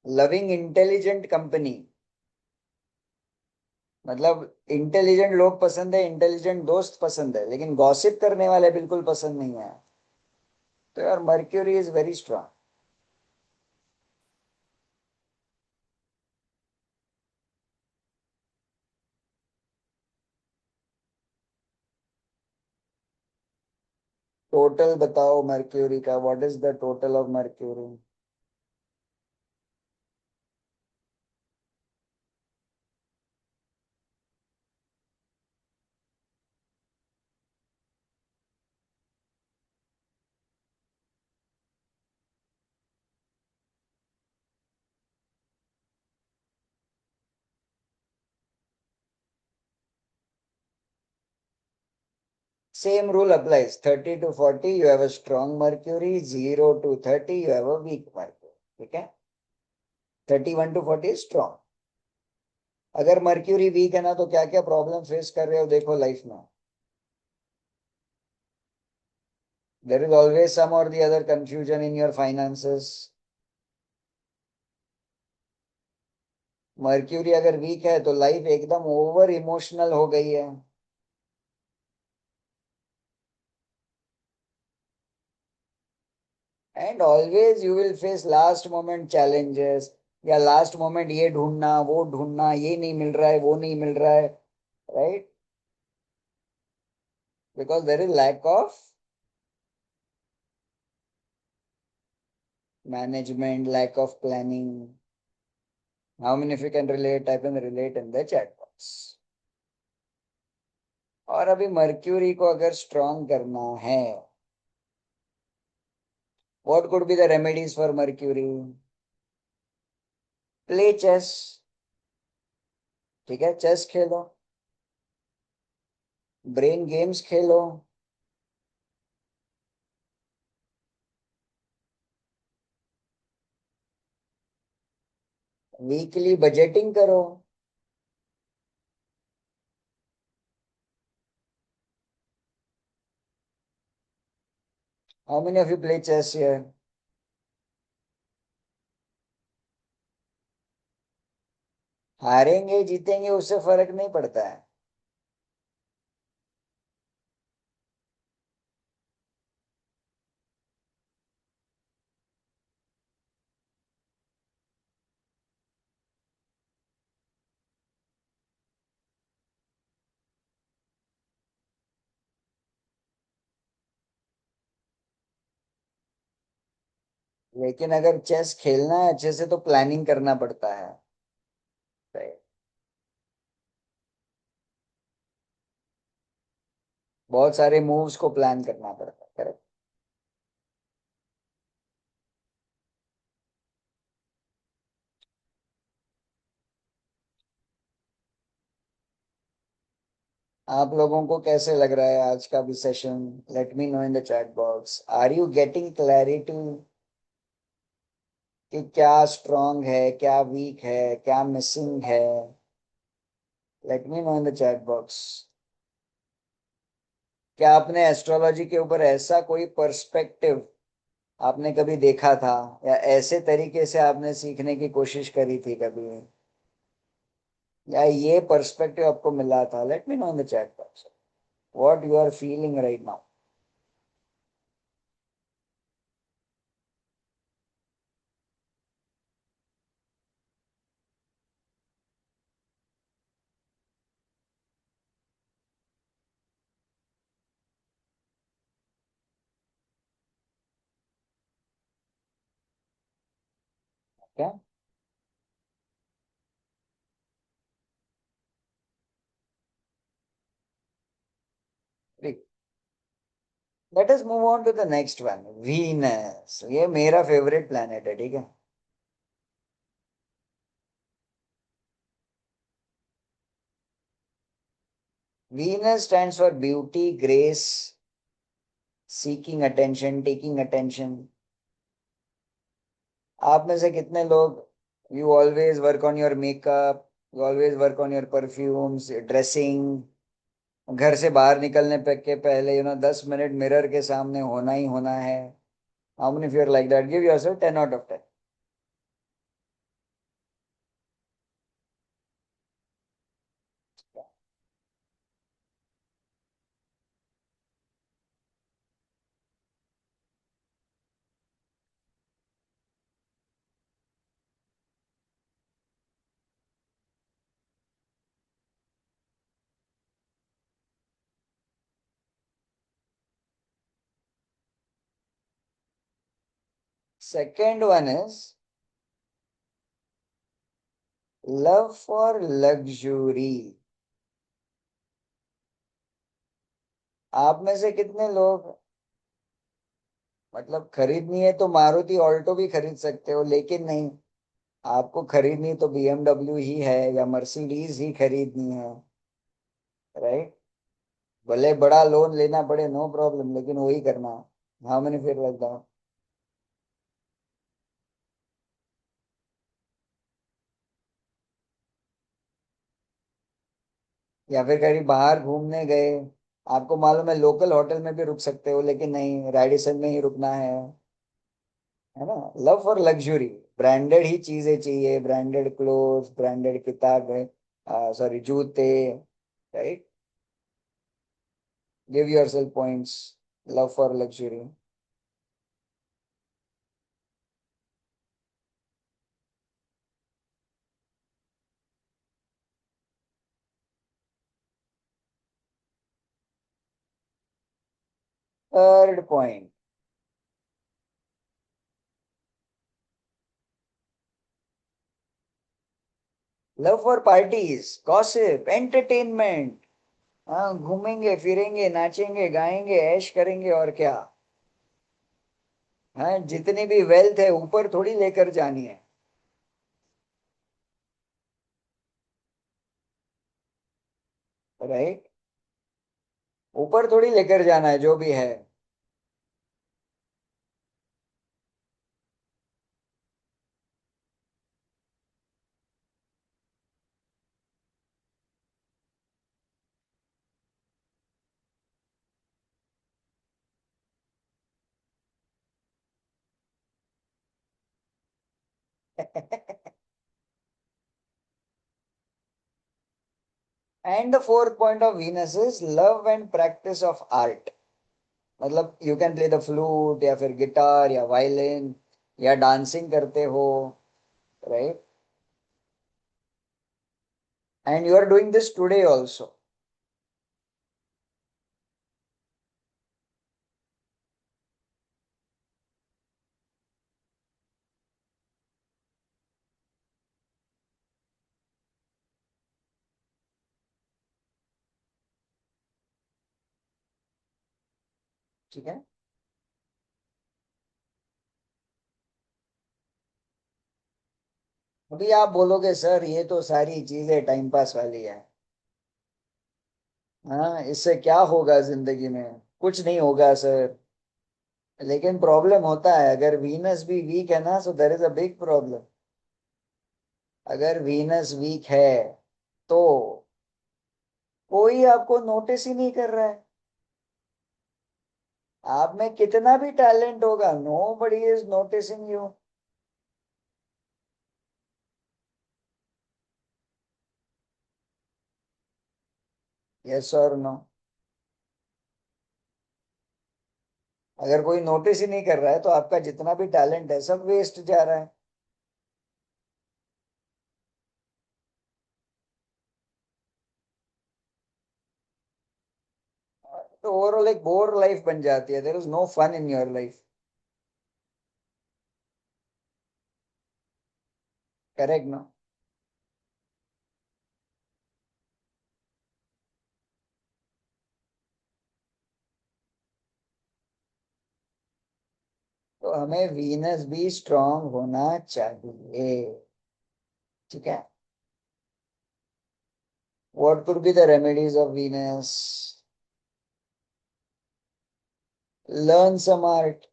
loving intelligent company. मतलब इंटेलिजेंट लोग पसंद है, इंटेलिजेंट दोस्त पसंद है, लेकिन गॉसिप करने वाले बिल्कुल पसंद नहीं है। तो यार mercury is very strong. Total बताओ मर्क्यूरी का, what is the total of mercury? Same rule applies. 30 to 40 you have a strong mercury, 0 to 30 you have a weak mercury. ठीक है, 31 to 40 is strong। अगर मर्क्यूरी वीक है ना तो क्या क्या प्रॉब्लम फेस कर रहे हो देखो लाइफ में। देयर इज ऑलवेज सम और the other confusion in your finances. Mercury अगर वीक है तो लाइफ एकदम ओवर इमोशनल हो गई है। And always you will face last moment challenges, या लास्ट मोमेंट ये ढूंढना वो ढूंढना, ये नहीं मिल रहा है वो नहीं मिल रहा है, right, because there is lack of management, lack of planning. How many of you can relate? I can relate in the chat box. और अभी मर्क्यूरी को अगर स्ट्रॉन्ग करना है, what could be the remedies for Mercury? Play chess. ठीक है, chess खेलो, brain games खेलो, वीकली बजटिंग करो। How many of you play chess here? हारेंगे जीतेंगे उससे फर्क नहीं पड़ता है। लेकिन अगर चेस खेलना है अच्छे से तो प्लानिंग करना पड़ता है, right? बहुत सारे मूव्स को प्लान करना पड़ता है, करेक्ट। आप लोगों को कैसे लग रहा है आज का भी session? Let me know in the chat box. Are you getting clarity कि क्या स्ट्रांग है क्या वीक है क्या मिसिंग है? Late me know in the chat box. क्या आपने एस्ट्रोलॉजी के ऊपर ऐसा कोई पर्सपेक्टिव आपने कभी देखा था, या ऐसे तरीके से आपने सीखने की कोशिश करी थी कभी, या ये पर्सपेक्टिव आपको मिला था? Let me know in the chat box what you are feeling right now. क्या? Let us move on to the next one, Venus. ये मेरा फेवरेट प्लेनेट है, ठीक है। Venus stands for beauty, grace, seeking attention, taking attention. आप में से कितने लोग, you always work on your makeup, you always work on your perfumes, dressing, घर से बाहर निकलने के पहले 10 मिनट मिरर के सामने होना ही होना है। How many of you are like that? Give yourself 10 out of 10। Second one is love for luxury. आप में से कितने लोग, मतलब खरीदनी है तो मारुति ऑल्टो भी खरीद सकते हो, लेकिन नहीं, आपको खरीदनी तो बीएमडब्ल्यू ही है या मर्सिडीज ही खरीदनी है, राइट? भले बड़ा लोन लेना पड़े, नो प्रॉब्लम, लेकिन वही करना। How many feel like that? या फिर कहीं बाहर घूमने गए, आपको मालूम है लोकल होटल में भी रुक सकते हो, लेकिन नहीं, रैडिसन में ही रुकना है ना? लव फॉर लग्जरी, ब्रांडेड ही चीजें चाहिए, ब्रांडेड क्लोथ, ब्रांडेड किताबें, सॉरी जूते, right? Give yourself points. Love for luxury. Third point, love for parties, gossip, entertainment. हाँ, घूमेंगे फिरेंगे, नाचेंगे गाएंगे, ऐश करेंगे, और क्या। हाँ, जितनी भी वेल्थ है ऊपर थोड़ी लेकर जानी है, राइट? ऊपर थोड़ी लेकर जाना है जो भी है। And the fourth point of Venus is love and practice of art. मतलब you can play the flute या फिर गिटार या वायलिन, या डांसिंग करते हो, right? And you are doing this today also. ठीक है। अभी आप बोलोगे सर ये तो सारी चीजें टाइम पास वाली है, हाँ, इससे क्या होगा जिंदगी में? कुछ नहीं होगा सर। लेकिन प्रॉब्लम होता है, अगर वीनस भी वीक है ना, so there is a big problem. अगर वीनस वीक है तो कोई आपको नोटिस ही नहीं कर रहा है। आप में कितना भी टैलेंट होगा, nobody is noticing you. Yes और नो? अगर कोई नोटिस ही नहीं कर रहा है तो आपका जितना भी टैलेंट है सब वेस्ट जा रहा है। तो ओवरऑल एक बोर लाइफ बन जाती है, there is no fun in your life. Correct ना? तो हमें वीनस भी स्ट्रांग होना चाहिए, ठीक है? What could be the remedies of Venus? Learn some art.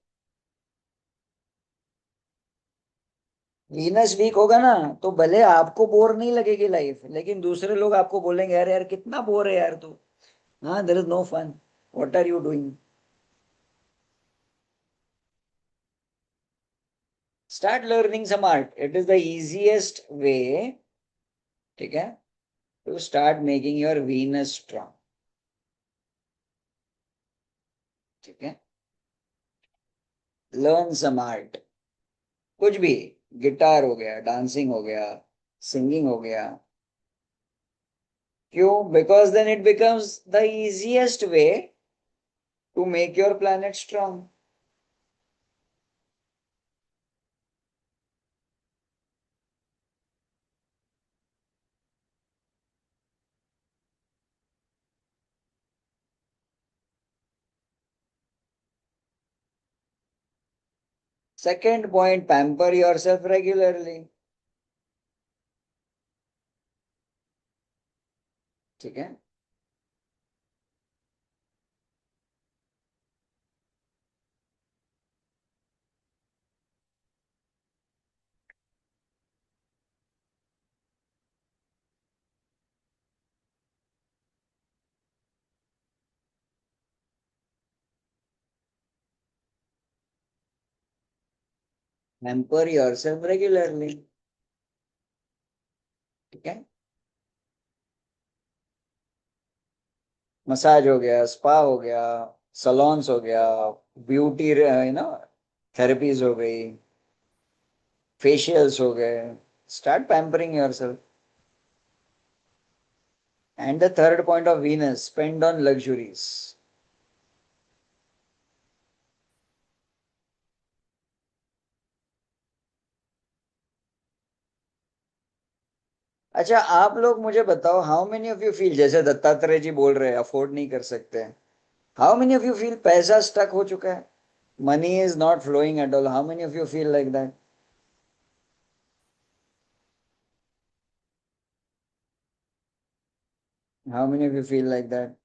Venus weak होगा ना, तो भले आपको बोर नहीं लगेगी लाइफ, लेकिन दूसरे लोग आपको बोलेंगे यार यार कितना बोर है यार तू, हाँ there is no fun, what are you doing? Start learning some art, it is the easiest way, ठीक है, to start making your Venus strong, ठीक है? लर्न सम आर्ट, कुछ भी, गिटार हो गया, डांसिंग हो गया, सिंगिंग हो गया। क्यों? Because then it becomes the easiest way to make your planet strong. Second point, pamper yourself regularly, ठीक है? पैम्पर योर सेल्फ रेगुलरली, ठीक है? मसाज हो गया, स्पा हो गया, सलोन्स हो गया, ब्यूटी है ना, थेरेपीज हो गई, फेशियल्स हो गए। Start pampering your self. And the third point of Venus, spend on luxuries. अच्छा, आप लोग मुझे बताओ, how many of you feel, जैसे दत्तात्रेय जी बोल रहे हैं अफोर्ड नहीं कर सकते, how many of you feel पैसा स्टक हो चुका है, money is not flowing at all? How many of you feel like that? How many of you feel like that?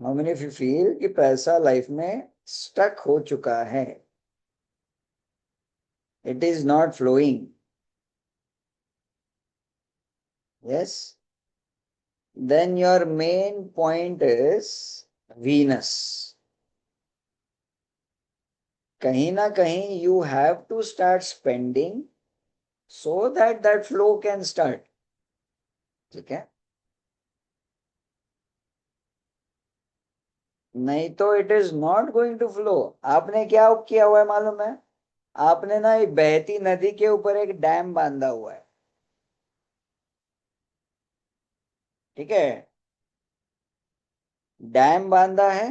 How many of you feel कि पैसा life में stuck हो चुका है, it is not flowing? Yes, then your main point is Venus. कहीं ना कहीं you have to start spending so that that flow can start, ठीक है? नहीं तो it is not going to flow. आपने क्या किया हुआ है मालूम है? आपने ना एक बहती नदी के ऊपर एक डैम बांधा हुआ है, ठीक है? डैम बांधा है,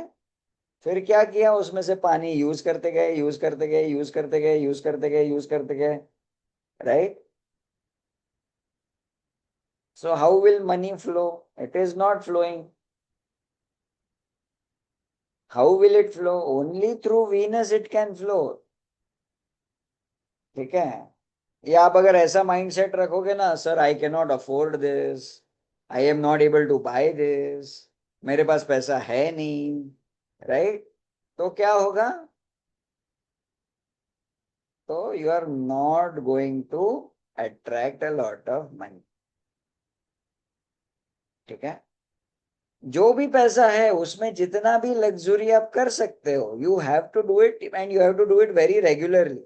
फिर क्या किया, उसमें से पानी यूज करते गए, यूज करते गए, यूज करते गए, यूज करते गए, यूज करते गए, right? So how will money flow? It is not flowing. How will it flow? Only through Venus it can flow, ठीक है? या आप अगर ऐसा माइंडसेट रखोगे ना, sir I can not afford this, I am not able to buy this, मेरे पास पैसा है नहीं, राइट? तो क्या होगा? तो you are not going to attract a lot of money, ठीक है? जो भी पैसा है उसमें जितना भी लग्जरी आप कर सकते हो, you have to do it, and you have to do it very regularly.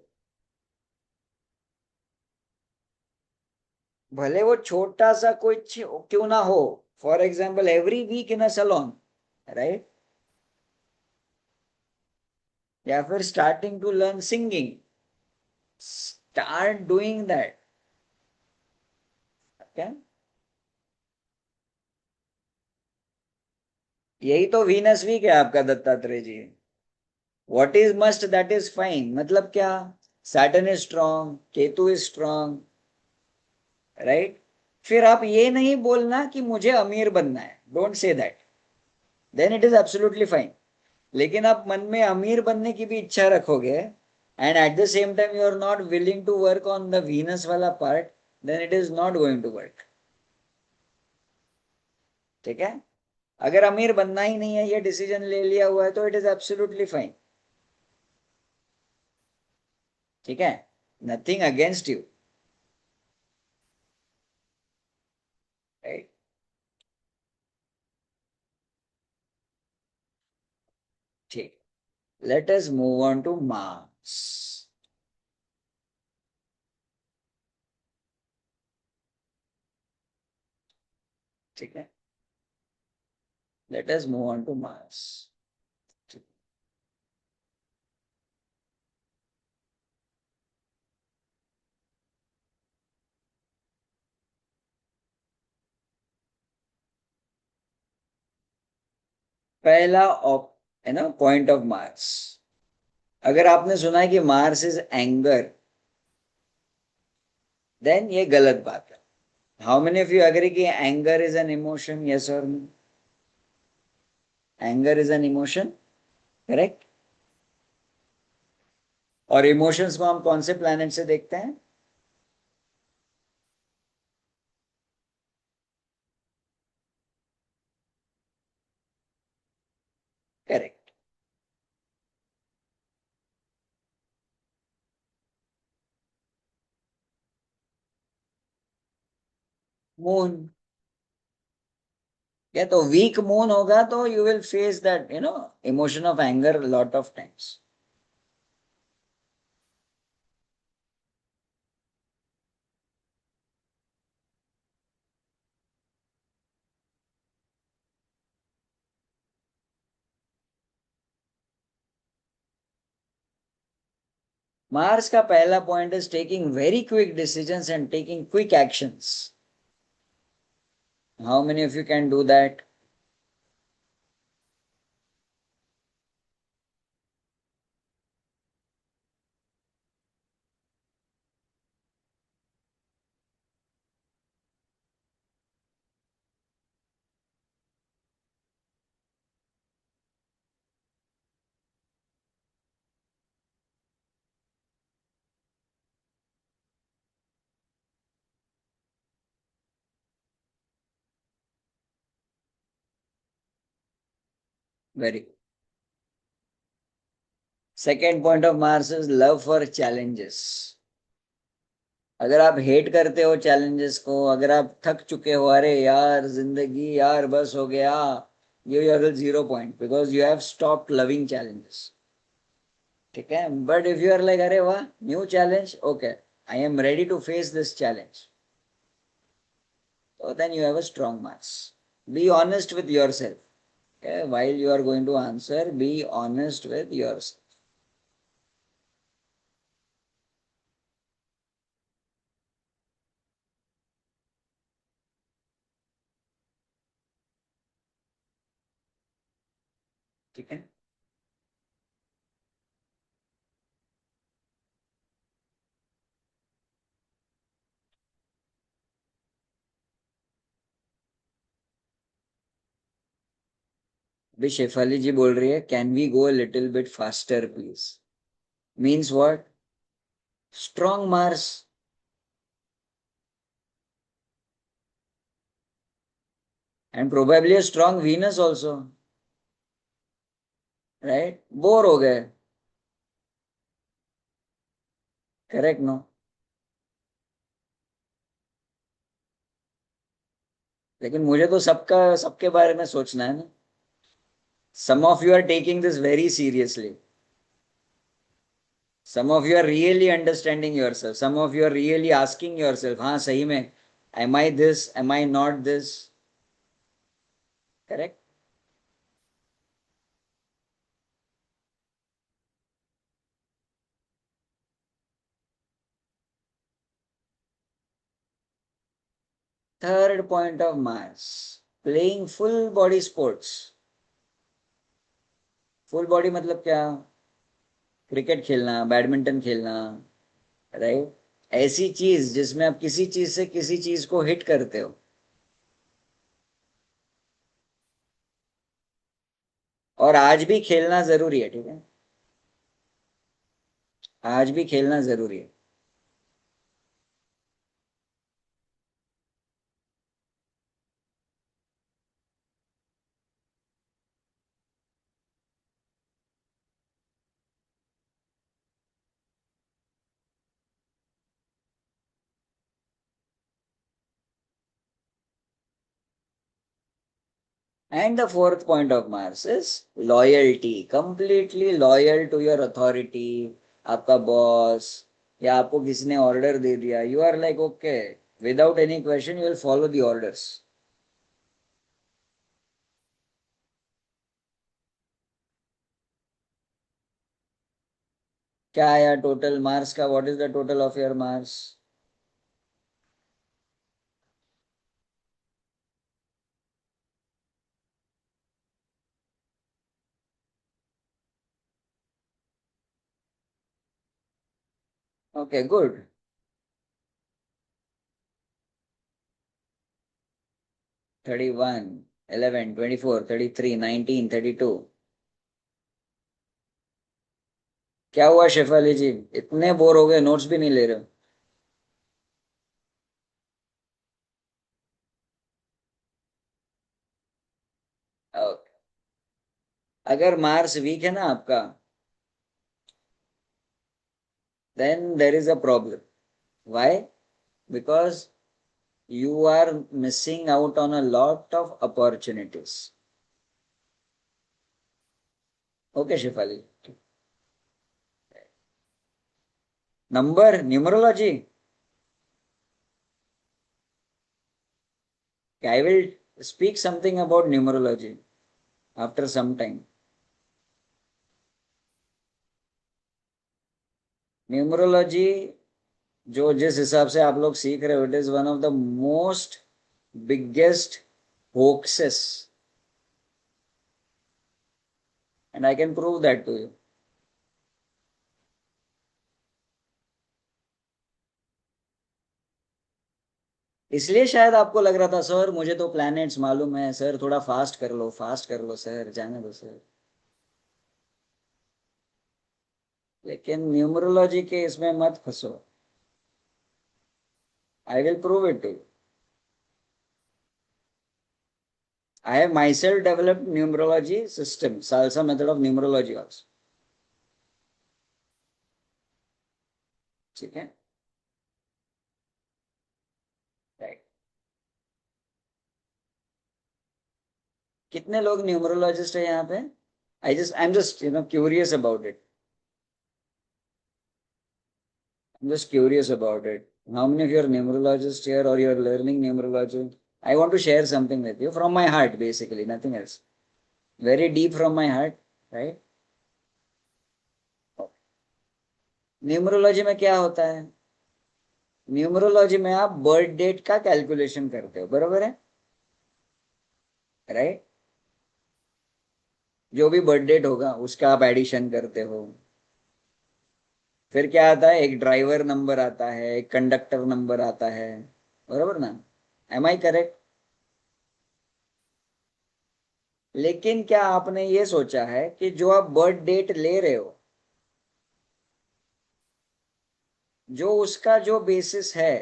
भले वो छोटा सा कोई क्यों ना हो, for example every week in a salon, right? या फिर starting to learn singing, start doing that, क्या? यही तो वीनस वीक है आपका Dattatreya ji. What is must that is fine, मतलब क्या? Saturn is strong, Ketu is strong, right? फिर आप ये नहीं बोलना कि मुझे अमीर बनना है, don't say that, then it is absolutely fine. लेकिन आप मन में अमीर बनने की भी इच्छा रखोगे and at the same time you are not willing to work on the Venus वाला part, then it is not going to work. ठीक है? अगर अमीर बनना ही नहीं है, ये डिसीजन ले लिया हुआ है, तो इट इज एब्सोल्युटली फाइन। ठीक है? Nothing against you, right? ठीक। Let us move on to Mars. ठीक है, let us move on to Mars. पहला है ना, पॉइंट ऑफ मार्स। अगर आपने सुना है कि मार्स इज एंगर, देन ये गलत बात है। How many of you agree कि anger is an emotion? Yes और no? Anger is an emotion, correct? और इमोशंस को हम कौन से प्लैनेट से देखते हैं? करेक्ट। मून। या तो वीक मून होगा तो you will face that emotion of anger lot of times. Mars का पहला point is taking very quick decisions and taking quick actions. How many of you can do that? Very good. Second point of Mars is love for challenges. अगर आप hate करते हो challenges को, अगर आप थक चुके हो, अरे यार जिंदगी यार बस हो गया, you have a 0 point because you have stopped loving challenges. ठीक है? But if you are like अरे वाह, new challenge, okay, I am ready to face this challenge, so then you have a strong marks. Be honest with yourself. Okay? While you are going to answer, be honest with yourself. ठीक है? अभी शेफाली जी बोल रही है, can we go little bit faster please? Means what? Strong Mars and probably a strong Venus also, right? Bore हो गए, correct? No? लेकिन मुझे तो सबका सबके बारे में सोचना है ना। Some of you are taking this very seriously. Some of you are really understanding yourself. Some of you are really asking yourself, हाँ सही में, am I this? Am I not this? Correct? Third point of Mars, playing full body sports. Full body मतलब क्या? Cricket खेलना, badminton खेलना, right? ऐसी चीज जिसमें आप किसी चीज से किसी चीज को हिट करते हो। और आज भी खेलना जरूरी है, ठीक है? आज भी खेलना जरूरी है। And the fourth point of Mars is loyalty. Completely loyal to your authority. आपका बॉस या आपको किसी ने ऑर्डर दे दिया, you are like okay, without any question you will follow the orders. क्या आया टोटल मार्स का? What is the total of your Mars? Okay, good. 31, 11, 24, 33, 19, 32। क्या हुआ शेफाली जी, इतने बोर हो गए, नोट्स भी नहीं ले रहे हो? Okay. अगर मार्स वीक है ना आपका, then there is a problem. Why? Because you are missing out on a lot of opportunities. Okay, Shifali. Number, numerology. I will speak something about numerology after some time. Numerology जो जिस हिसाब से आप लोग सीख रहे हो, it is one of the most biggest hoaxes, and I can prove that to you. इसलिए शायद आपको लग रहा था सर मुझे तो प्लैनेट्स मालूम है सर, थोड़ा फास्ट कर लो सर, जाने दो सर। लेकिन न्यूमरोलॉजी के इसमें मत फंसो। I will prove it to. I have myself developed numerology system, salsa method of numerology also. ठीक है, राइट। कितने लोग न्यूमरोलॉजिस्ट है यहाँ पे? I am just curious about it. I'm just curious about it. How many of you are numerologists here or you're learning numerology? I want to share something with you from my heart, basically, nothing else. Very deep from my heart, right? Numerology में क्या होता है? Numerology में आप birth date का calculation करते हो, बरोबर है? राइट? जो भी बर्थ डेट होगा उसका आप एडिशन करते हो। फिर क्या आता है? एक ड्राइवर नंबर आता है, एक कंडक्टर नंबर आता है, बरोबर ना? Am I correct? लेकिन क्या आपने ये सोचा है कि जो आप बर्थ डेट ले रहे हो, जो उसका जो बेसिस है,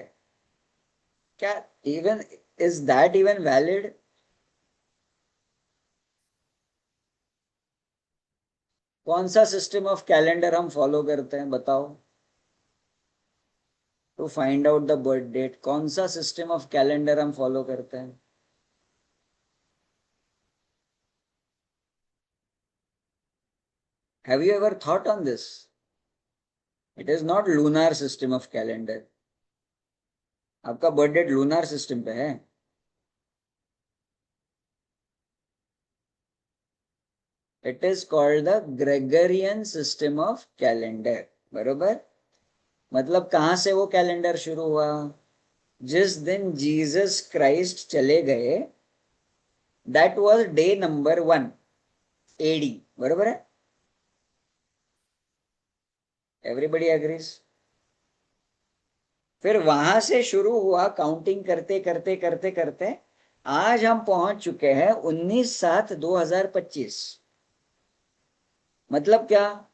क्या even is that even valid? कौन सा सिस्टम ऑफ कैलेंडर हम फॉलो करते हैं बताओ? To find out the birth date कौन सा सिस्टम ऑफ कैलेंडर हम फॉलो करते हैं? Have you ever thought on this? It is not lunar system of calendar. आपका बर्थ डेट लूनार सिस्टम पे है। It is called the Gregorian system of calendar, बरोबर? मतलब कहाँ से वो कैलेंडर शुरू हुआ? जिस दिन जीसस क्राइस्ट चले गए, that was day number 1 AD, बरोबर है? Everybody agrees? फिर वहां से शुरू हुआ काउंटिंग करते करते करते करते, आज हम पहुंच चुके हैं 19/7/2025। मतलब क्या?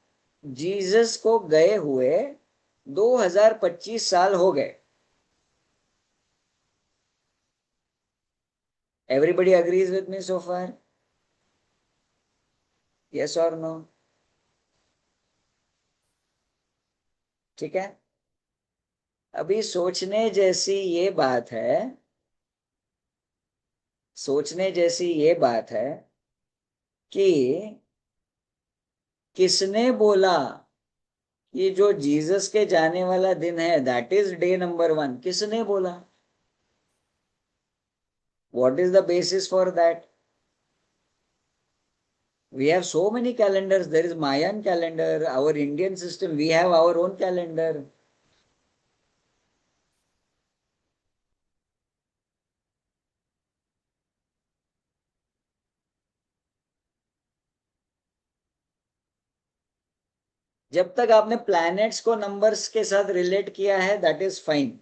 जीसस को गए हुए 2025 साल हो गए। Everybody agrees with me so far? Yes और नो? ठीक है। अभी सोचने जैसी ये बात है, सोचने जैसी ये बात है कि किसने बोला कि जो जीसस के जाने वाला दिन है दैट इज डे नंबर 1? किसने बोला? What is the basis for that? We have so many calendars. There is Mayan calendar, our Indian system. We have our own calendar. जब तक आपने प्लैनेट्स को नंबर्स के साथ रिलेट किया है दैट इज फाइन,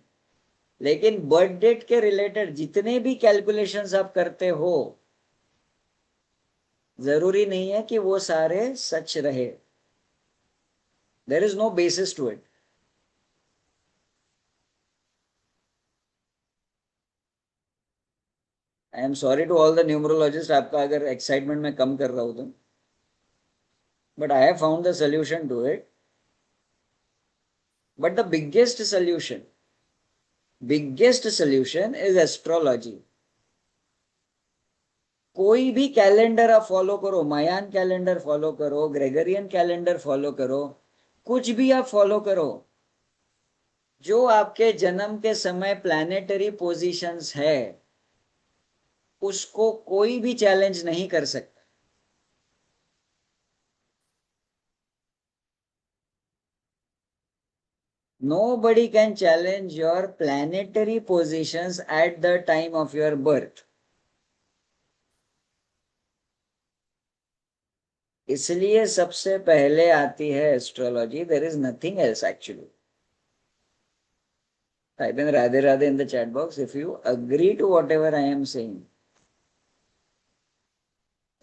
लेकिन बर्थ डेट के रिलेटेड जितने भी कैलकुलेशंस आप करते हो, जरूरी नहीं है कि वो सारे सच रहे। There is no basis to it. I am sorry to all the numerologist, आपका अगर एक्साइटमेंट में कम कर रहा हूं तो, but I have found the solution to it. But the biggest solution is astrology. कोई भी कैलेंडर आप फॉलो करो, मायान कैलेंडर फॉलो करो, ग्रेगरियन कैलेंडर फॉलो करो, कुछ भी आप फॉलो करो, जो आपके जन्म के समय प्लैनेटरी पोजीशंस है उसको कोई भी चैलेंज नहीं कर सकता। Nobody can challenge your planetary positions at the time of your birth. इसलिए सबसे पहले आती है astrology. There is nothing else actually. Type in Radhe Radhe in the chat box if you agree to whatever I am saying.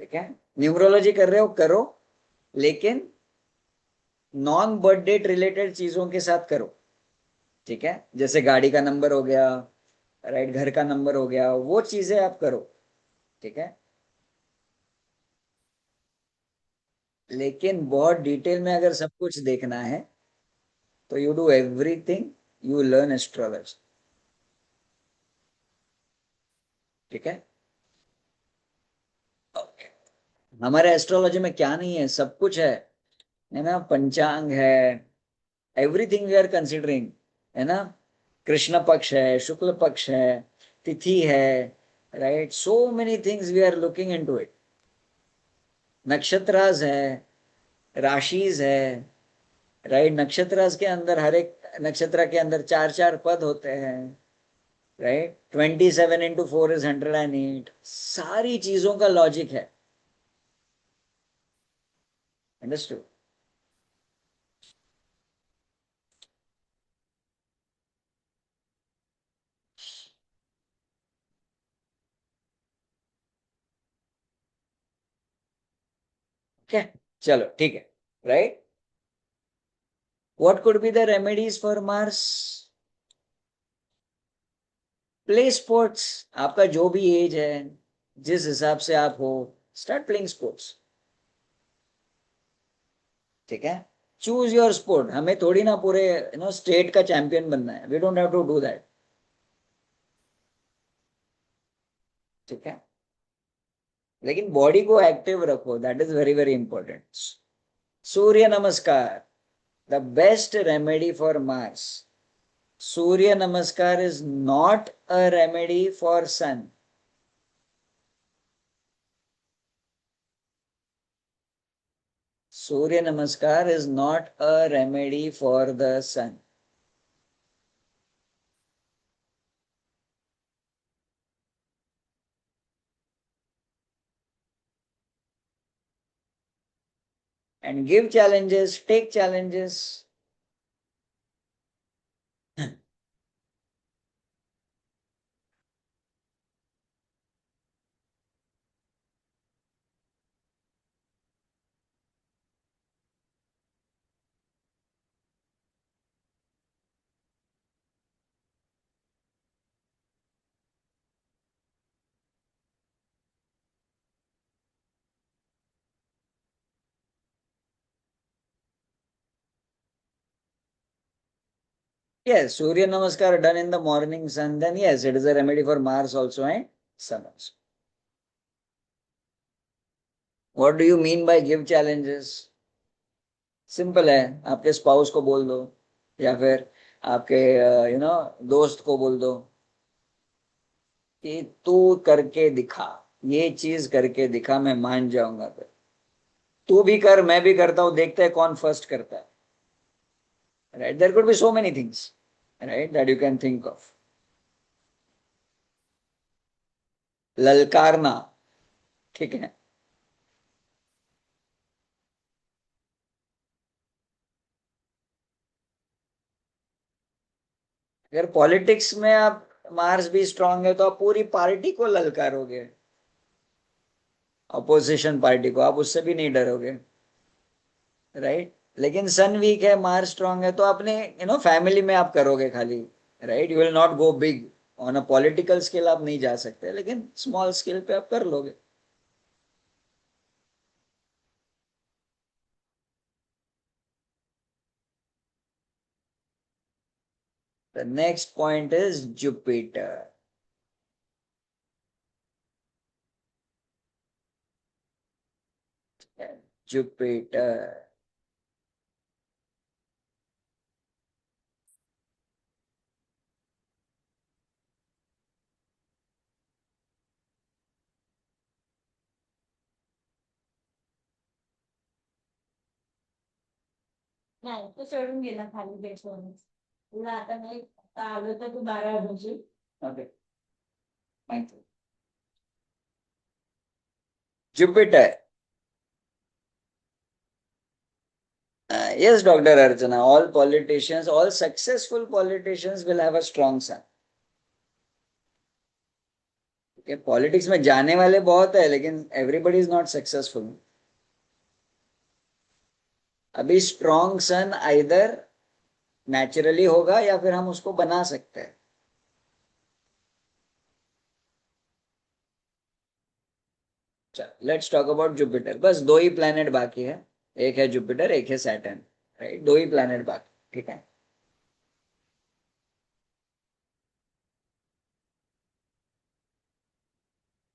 ठीक है? Numerology कर रहे हो करो, लेकिन नॉन बर्थ डेट रिलेटेड चीजों के साथ करो। ठीक है? जैसे गाड़ी का नंबर हो गया, राइट, घर का नंबर हो गया, वो चीजें आप करो। ठीक है? लेकिन बहुत डिटेल में अगर सब कुछ देखना है तो you do everything, you learn astrology. ठीक है? Okay. हमारे एस्ट्रोलॉजी में क्या नहीं है? सब कुछ है ना? पंचांग है, एवरीथिंग वी आर कंसिडरिंग, है ना? कृष्ण पक्ष है, शुक्ल पक्ष है, तिथि है, right, so many things we are looking into it. नक्षत्रास है, राशिज है, राइट, नक्षत्रास के अंदर हर एक नक्षत्र के अंदर चार चार पद होते हैं, राइट, 27 × 4 = 108। सारी चीजों का लॉजिक है। अंडरस्टूड? ओके, चलो ठीक है, right. What could be the remedies for Mars? Play sports. आपका जो भी एज है, जिस हिसाब से आप हो, स्टार्ट प्लेइंग स्पोर्ट्स। ठीक है? Choose your sport. हमें थोड़ी ना पूरे स्टेट का चैंपियन बनना है। We don't have to do that. ठीक है? लेकिन बॉडी को एक्टिव रखो, that is very very important. Surya Namaskar, the best remedy for Mars. Surya Namaskar is not a remedy for sun. Surya Namaskar is not a remedy for the sun. and give challenges, take challenges. Yes, Surya Namaskar done in the morning sun, then yes, it is a remedy for Mars also and Sun also. What do you mean by give challenges? Simple है, आपके spouse को बोल दो या फिर आपके दोस्त को बोल दो कि तू करके दिखा, ये चीज करके दिखा, मैं मान जाऊंगा फिर। तू भी कर, मैं भी करता हूँ, देखते हैं कौन फर्स्ट करता है। Right, there could be so many things, right, that you can think of. ललकारना, ठीक है। अगर पॉलिटिक्स में आप मार्स भी स्ट्रांग है तो आप पूरी पार्टी को ललकारोगे, अपोजिशन पार्टी को, आप उससे भी नहीं डरोगे, राइट। लेकिन सन वीक है, मार्स स्ट्रांग है, तो अपने फैमिली में आप करोगे खाली, right. You will not go big on a political scale, आप नहीं जा सकते, लेकिन स्मॉल स्केल पे आप कर लोगे। The next point is Jupiter. Jupiter, नाही तो चढून गेला खाली बेसवरून. तुला आता नाही आलं तर तू 12 वाजून. Okay, Jupiter. Yes, Dr. Archana, all politicians, all successful politicians will have a strong sun. Okay, politics में जाने वाले बहुत है, लेकिन एवरीबडी इज नॉट सक्सेसफुल। अभी स्ट्रॉन्ग सन आइदर नेचुरली होगा या फिर हम उसको बना सकते हैं। Let's talk about Jupiter. बस दो ही प्लेनेट बाकी है, एक है जुपिटर, एक है सैटर्न, राइट। दो ही प्लेनेट बाकी, ठीक है।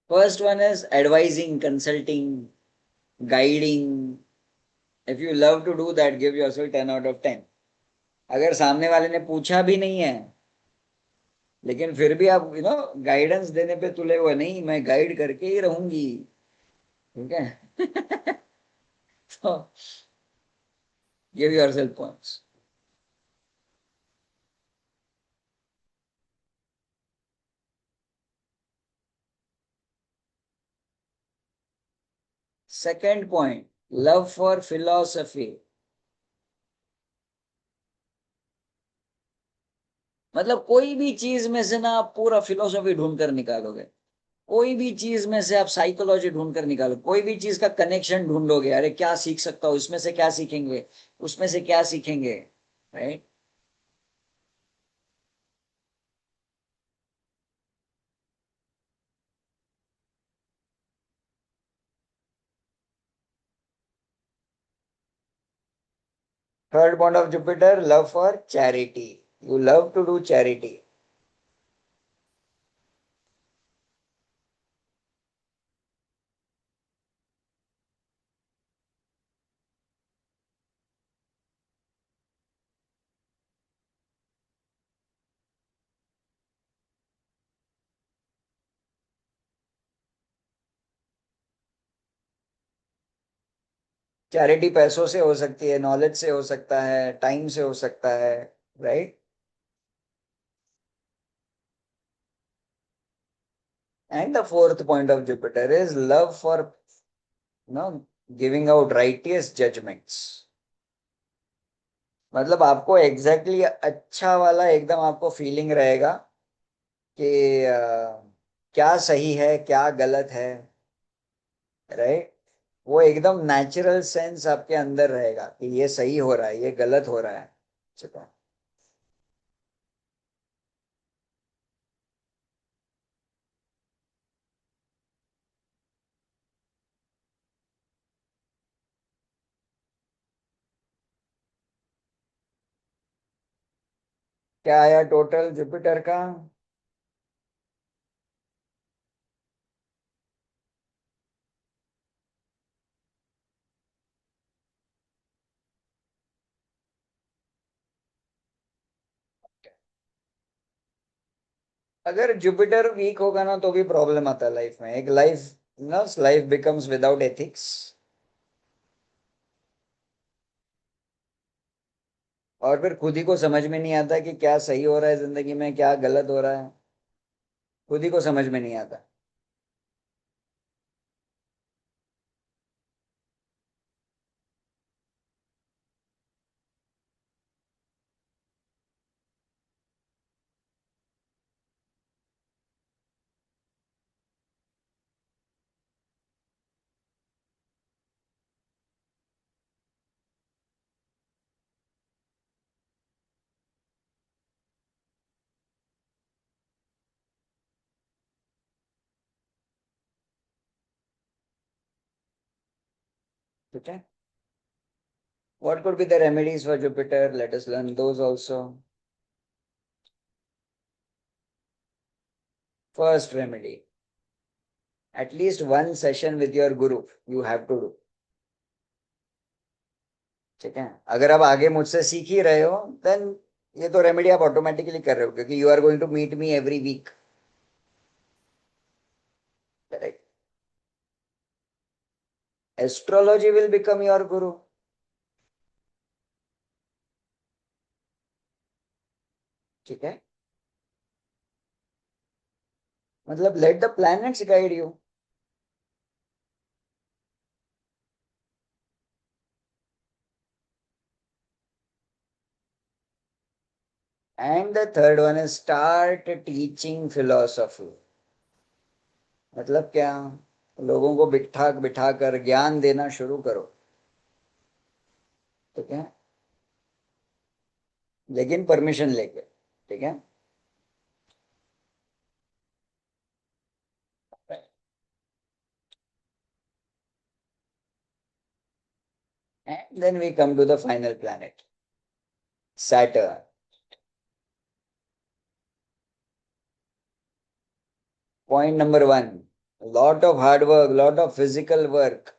First one is advising, consulting, guiding. If you love to do that, give yourself 10 out of 10। अगर सामने वाले ने पूछा भी नहीं है, लेकिन फिर भी आप गाइडेंस देने पे तुले हुए, नहीं मैं गाइड करके ही रहूंगी, ठीक है। तो give yourself points. Second point, love for philosophy. मतलब कोई भी चीज में से ना आप पूरा फिलोसफी ढूंढ कर निकालोगे, कोई भी चीज में से आप साइकोलॉजी ढूंढ कर निकालो, कोई भी चीज का कनेक्शन ढूंढोगे, अरे क्या सीख सकता हूँ इसमें से, क्या सीखेंगे उसमें से, क्या सीखेंगे, right. Third point of Jupiter, love for charity, you love to do charity. Charity पैसों से हो सकती है, नॉलेज से हो सकता है, टाइम से हो सकता है, right. And the fourth point of Jupiter is love for giving out righteous judgments, मतलब आपको एग्जैक्टली अच्छा वाला एकदम आपको फीलिंग रहेगा कि क्या सही है क्या गलत है, राइट। वो एकदम नेचुरल सेंस आपके अंदर रहेगा कि ये सही हो रहा है ये गलत हो रहा है। ठीक है। क्या आया टोटल जुपिटर का? अगर जुपिटर वीक होगा ना तो भी प्रॉब्लम आता है लाइफ में, एक लाइफ ना, लाइफ बिकम्स विदाउट एथिक्स। और फिर खुद ही को समझ में नहीं आता कि क्या सही हो रहा है जिंदगी में क्या गलत हो रहा है, खुद ही को समझ में नहीं आता। ठीक है। What could be the remedies for Jupiter? Let us learn those also. First remedy, at least one session with your guru you have to do. ठीक है। अगर आप आगे मुझसे सीख ही रहे हो देन ये तो रेमेडी आप ऑटोमेटिकली कर रहे हो क्योंकि you are going to meet me every week. Correct. Astrology will become your guru. ठीक है। मतलब let the planets guide you. And the third one is start teaching philosophy. मतलब क्या? लोगों को बिठा बिठा कर ज्ञान देना शुरू करो। ठीक है। लेकिन परमिशन लेके। ठीक है। And then we come to the final planet, Saturn. Point number one, lot of hard work, lot of physical work.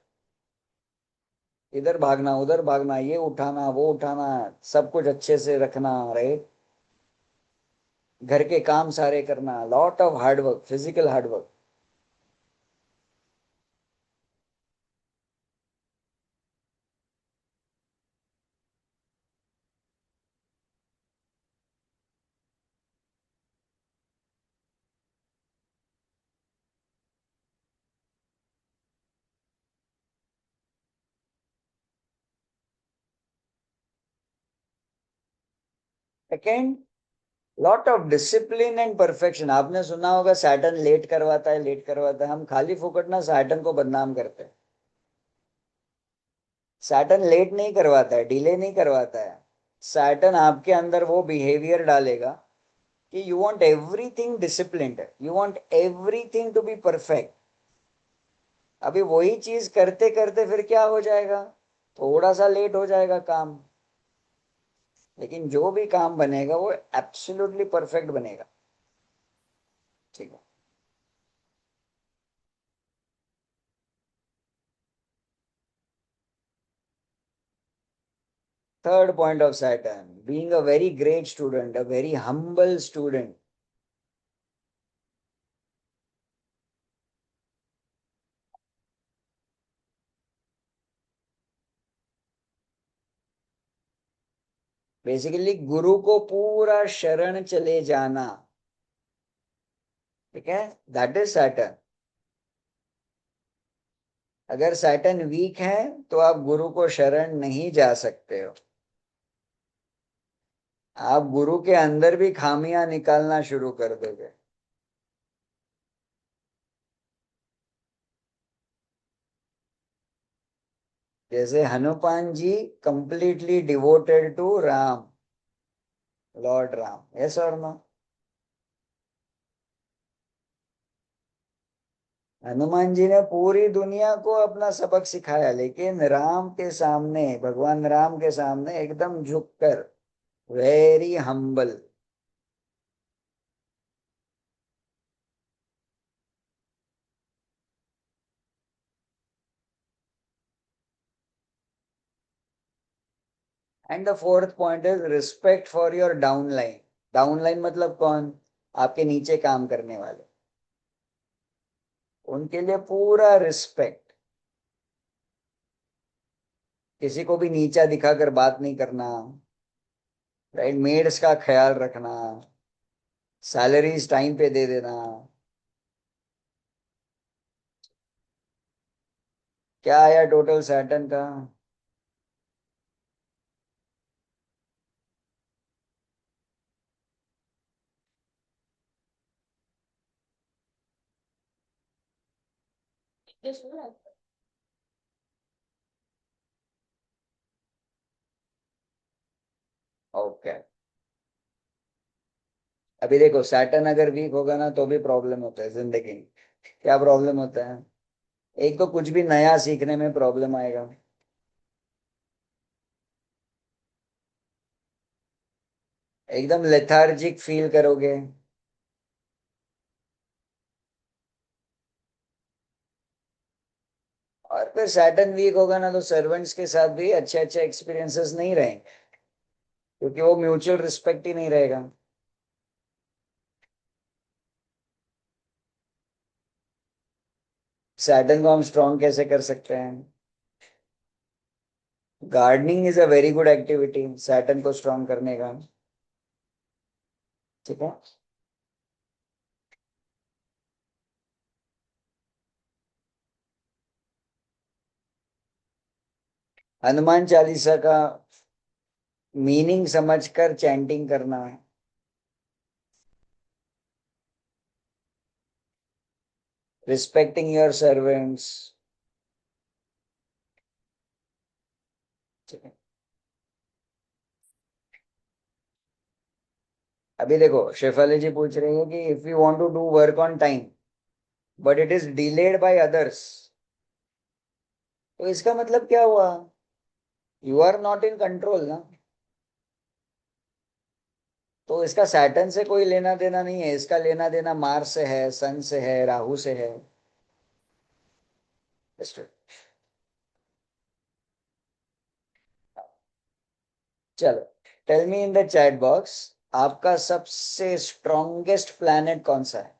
इधर भागना उधर भागना, ये उठाना वो उठाना, सब कुछ अच्छे से रखना, राइट। घर के काम सारे करना, lot of hard work, physical hard work. Second, lot of discipline and perfection. आपने सुना होगा सैटर्न लेट करवाता है लेट करवाता है, हम खाली फुकट ना सैटर्न को बदनाम करते हैं। सैटर्न लेट नहीं करवाता है, डिले नहीं करवाता है। सैटर्न आपके अंदर वो बिहेवियर डालेगा कि you want everything disciplined, you want everything to be perfect. अभी वही चीज करते करते फिर क्या हो जाएगा, थोड़ा सा लेट हो जाएगा काम, लेकिन जो भी काम बनेगा वो एब्सोल्युटली परफेक्ट बनेगा। ठीक है। Third point of Saturn, being a very great student, a very humble student. Basically गुरु को पूरा शरण चले जाना। ठीक है। That is Saturn. अगर सैटर्न वीक है तो आप गुरु को शरण नहीं जा सकते हो। आप गुरु के अंदर भी खामियां निकालना शुरू कर दोगे। जैसे Hanuman ji completely devoted to Ram, lord Ram, yes और नो? हनुमान जी ने पूरी दुनिया को अपना सबक सिखाया, लेकिन राम के सामने, भगवान राम के सामने एकदम झुककर, very humble. And the fourth point is respect for your downline. Downline मतलब कौन? आपके नीचे काम करने वाले, उनके लिए पूरा रिस्पेक्ट। किसी को भी नीचा दिखाकर बात नहीं करना, राइट? मेड्स का ख्याल रखना, सैलरीज टाइम पे दे देना। क्या आया टोटल सैटर्न का? ओके, अभी देखो सैटर्न अगर वीक होगा ना तो भी प्रॉब्लम होता है जिंदगी में। क्या प्रॉब्लम होता है? एक तो कुछ भी नया सीखने में प्रॉब्लम आएगा, एकदम लेथार्जिक फील करोगे। और फिर सैटर्न वीक होगा ना तो सर्वेंट्स के साथ भी अच्छे अच्छे एक्सपीरियंसेस नहीं रहेंगे, क्योंकि वो म्यूचुअल रिस्पेक्ट ही नहीं रहेगा। सैटर्न को हम स्ट्रॉन्ग कैसे कर सकते हैं? Gardening is a very good activity Saturn को स्ट्रॉन्ग करने का। ठीक है। हनुमान चालीसा का मीनिंग समझकर चैंटिंग करना, रिस्पेक्टिंग योर सर्वेंट्स। ठीक है। अभी देखो शेफाली जी पूछ रही है कि if you want to do work on time but it is delayed by others, तो इसका मतलब क्या हुआ? You are not in control ना। तो इसका सैटर्न से कोई लेना देना नहीं है, इसका लेना देना मार्स से है, सन से है, राहु से है। चलो, tell me in the chat box, आपका सबसे स्ट्रॉन्गेस्ट प्लैनेट कौन सा है?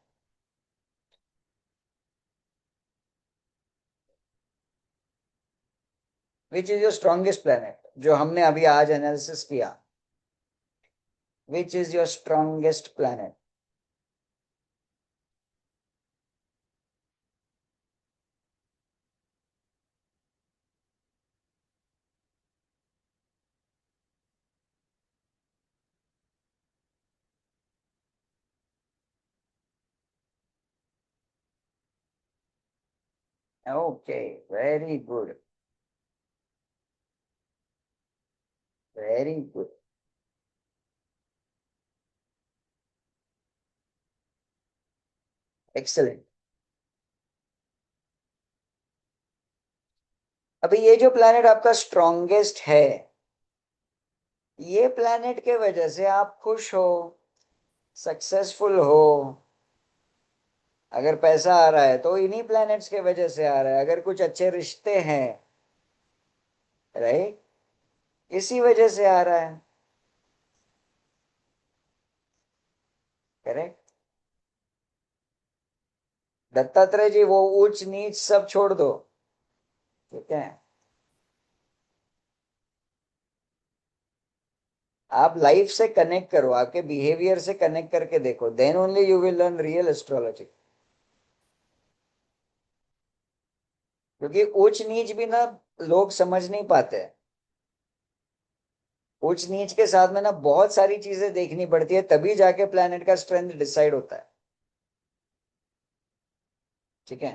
Which is your strongest planet जो हमने अभी आज एनालिसिस किया? Which is your strongest planet? Okay, very good, very good, excellent. अभी ये जो प्लैनेट आपका स्ट्रॉन्गेस्ट है, ये प्लैनेट के वजह से आप खुश हो, सक्सेसफुल हो। अगर पैसा आ रहा है तो इन्हीं प्लैनेट्स के वजह से आ रहा है, अगर कुछ अच्छे रिश्ते हैं, राइट, इसी वजह से आ रहा है। करेक्ट। दत्तात्रेय जी वो ऊंच नीच सब छोड़ दो, ठीक है? आप लाइफ से कनेक्ट करो, आपके बिहेवियर से कनेक्ट करके देखो, then only you will learn real astrology. क्योंकि ऊंच नीच भी ना लोग समझ नहीं पाते हैं। ऊंच नीच के साथ में ना बहुत सारी चीजें देखनी पड़ती है, तभी जाके प्लेनेट का स्ट्रेंथ डिसाइड होता है। ठीक है।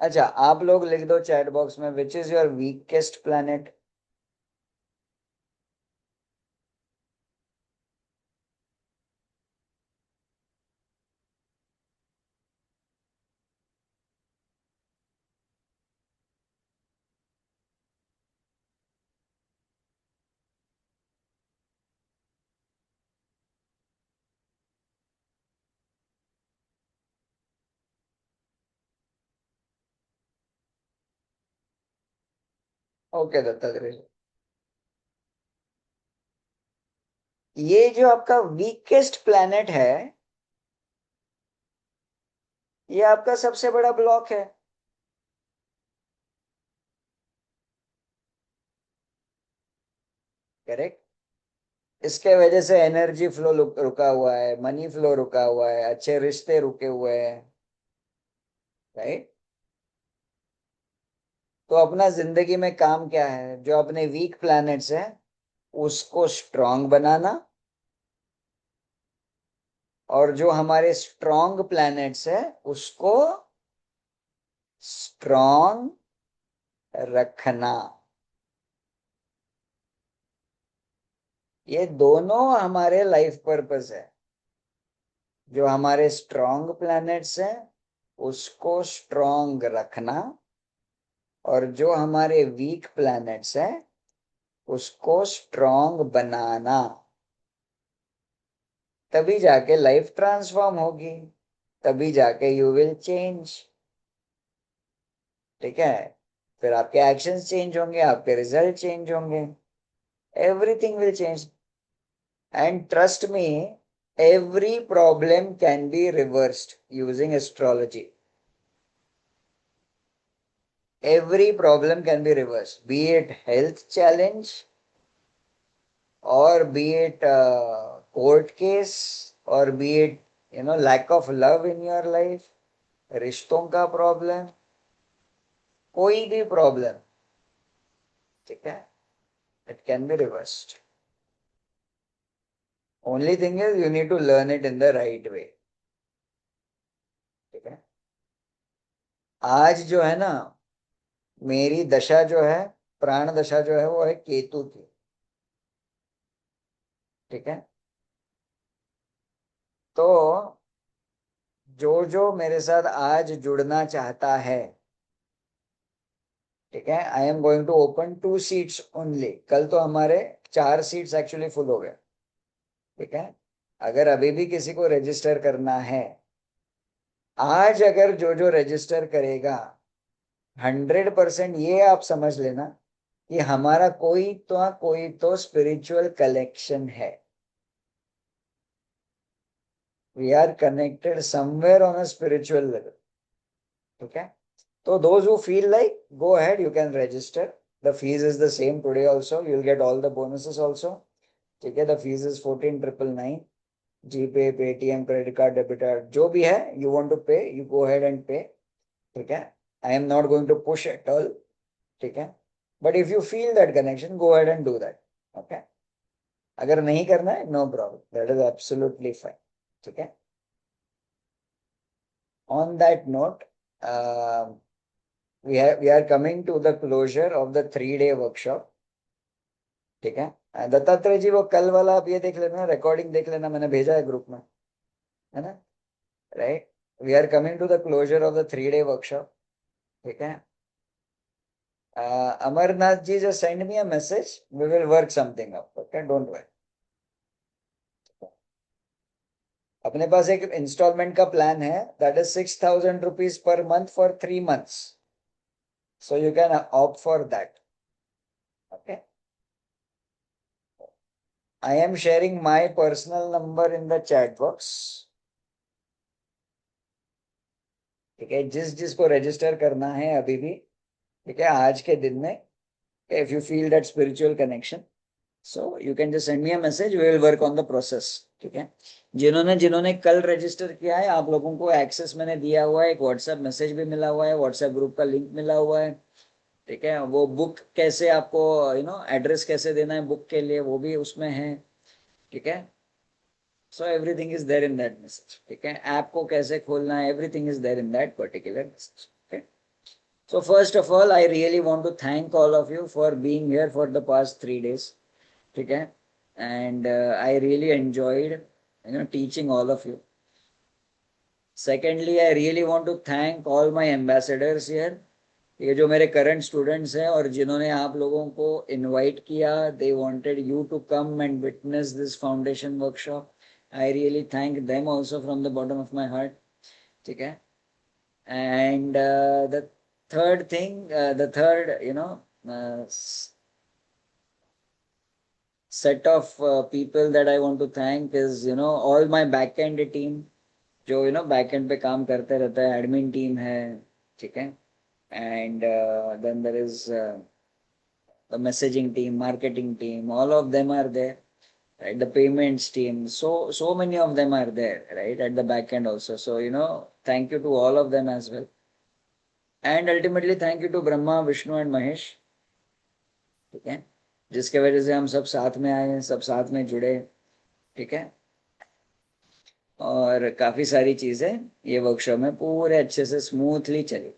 अच्छा, आप लोग लिख दो चैट बॉक्स में, विच is your weakest planet. Okay Dattatreya, ये जो आपका वीकेस्ट प्लेनेट है, ये आपका सबसे बड़ा ब्लॉक है। करेक्ट। इसके वजह से एनर्जी फ्लो रुका हुआ है, मनी फ्लो रुका हुआ है, अच्छे रिश्ते रुके हुए हैं। राइट। तो अपना जिंदगी में काम क्या है, जो अपने वीक प्लैनेट्स है उसको स्ट्रांग बनाना, और जो हमारे स्ट्रांग प्लैनेट्स है उसको स्ट्रांग रखना। ये दोनों हमारे लाइफ पर्पस है। जो हमारे स्ट्रांग प्लैनेट्स हैं उसको स्ट्रांग रखना, और जो हमारे वीक प्लैनेट्स हैं उसको स्ट्रांग बनाना। तभी जाके लाइफ ट्रांसफॉर्म होगी, तभी जाके यू विल चेंज। ठीक है। फिर आपके एक्शंस चेंज होंगे, आपके रिजल्ट चेंज होंगे, everything will change. And trust me, every problem can be reversed using astrology. Every problem can be reversed, be it health challenge, or be it court case, or be it lack of love in your life, रिश्तों का problem, कोई भी problem. ठीक है, it can be reversed. Only thing is you need to learn it in the right way. ठीक है। आज जो है ना, मेरी दशा जो है, प्राण दशा जो है वो है केतु की। ठीक है। तो जो जो मेरे साथ आज जुड़ना चाहता है, ठीक है, I am going to open 2 seats only. कल तो हमारे 4 सीट्स एक्चुअली फुल हो गए। ठीक है। अगर अभी भी किसी को रजिस्टर करना है, आज अगर जो जो रजिस्टर करेगा, 100% ये आप समझ लेना कि हमारा कोई तो स्पिरिचुअल कलेक्शन है। We are connected somewhere on a spiritual level. ठीक है। So those who feel like, go ahead, you can register. The fees is the same today also. You'll get all the bonuses also. ठीक है। The fees is 14,999. GPay, Paytm, credit card, debit card, जो भी है you want to pay, you go ahead and pay. ठीक है। I am not going to push at all. ठीक है। But if you feel that connection, go ahead and do that. Okay. अगर नहीं करना है, no problem. That is absolutely fine. ठीक है। On that note, we are coming to the closure of the 3 day workshop. ठीक है। दत्तात्रेय जी, वो कल वाला आप ये देख लेना, रिकॉर्डिंग देख लेना, मैंने भेजा है ग्रुप में, है ना। Right. We are coming to the closure of the 3 day workshop. ठीक है। अमरनाथ जी, जो send me a message, we will work something up. Okay, don't worry. अपने पास एक इंस्टॉलमेंट का प्लान है, that is 6,000 rupees per month for 3 months, so you can opt for that. Okay. I am sharing my personal number in the chat box. ठीक है। जिस जिसको register करना है अभी भी, ठीक है, आज के दिन में, if you feel that spiritual connection, So you can just send me a message, we will work on the process. ठीक है, जिन्होंने जिन्होंने कल रजिस्टर किया है, आप लोगों को एक्सेस मैंने दिया हुआ है, एक व्हाट्सएप मैसेज भी मिला हुआ है, व्हाट्सएप ग्रुप का लिंक मिला हुआ है. ठीक है, वो बुक कैसे आपको एड्रेस कैसे देना है बुक के लिए, वो भी उसमें है. ठीक है, so everything is there in that message. ठीक है, ऐप को कैसे खोलना है, everything is there in that particular message. Okay, so first of all, I really want to thank all of you for being here for the past 3 days. ठीक है, and I really enjoyed teaching all of you. Secondly, I really want to thank all my ambassadors here. ये जो मेरे current students हैं और जिन्होंने आप लोगों को इनवाइट किया, they wanted you to come and witness this foundation workshop. I really thank them also from the bottom of my heart. ठीक है, and the third thing, the third set of people that I want to thank is all my back end team, जो back end पे काम करते रहता है. Admin team है. ठीक है, and then there is the messaging team, marketing team, all of them are there, right? The payments team, so many of them are there, right, at the back end also. So thank you to all of them as well, and ultimately thank you to Brahma, Vishnu and Mahesh. ठीक है, जिसके वजह से हम सब साथ में आए, सब साथ में जुड़े. ठीक है, और काफी सारी चीजें ये वर्कशॉप में पूरे अच्छे से स्मूथली चली.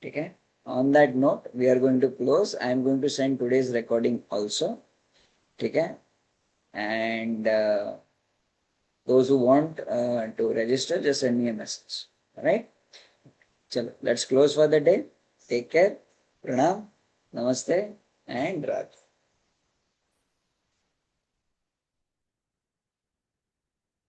ठीक है, on that note we are going to close. I am going to send today's recording also. ठीक है, and those who want to register, just send me a message. All right, चलो, let's close for the day. Take care. Pranam, namaste and Radhe.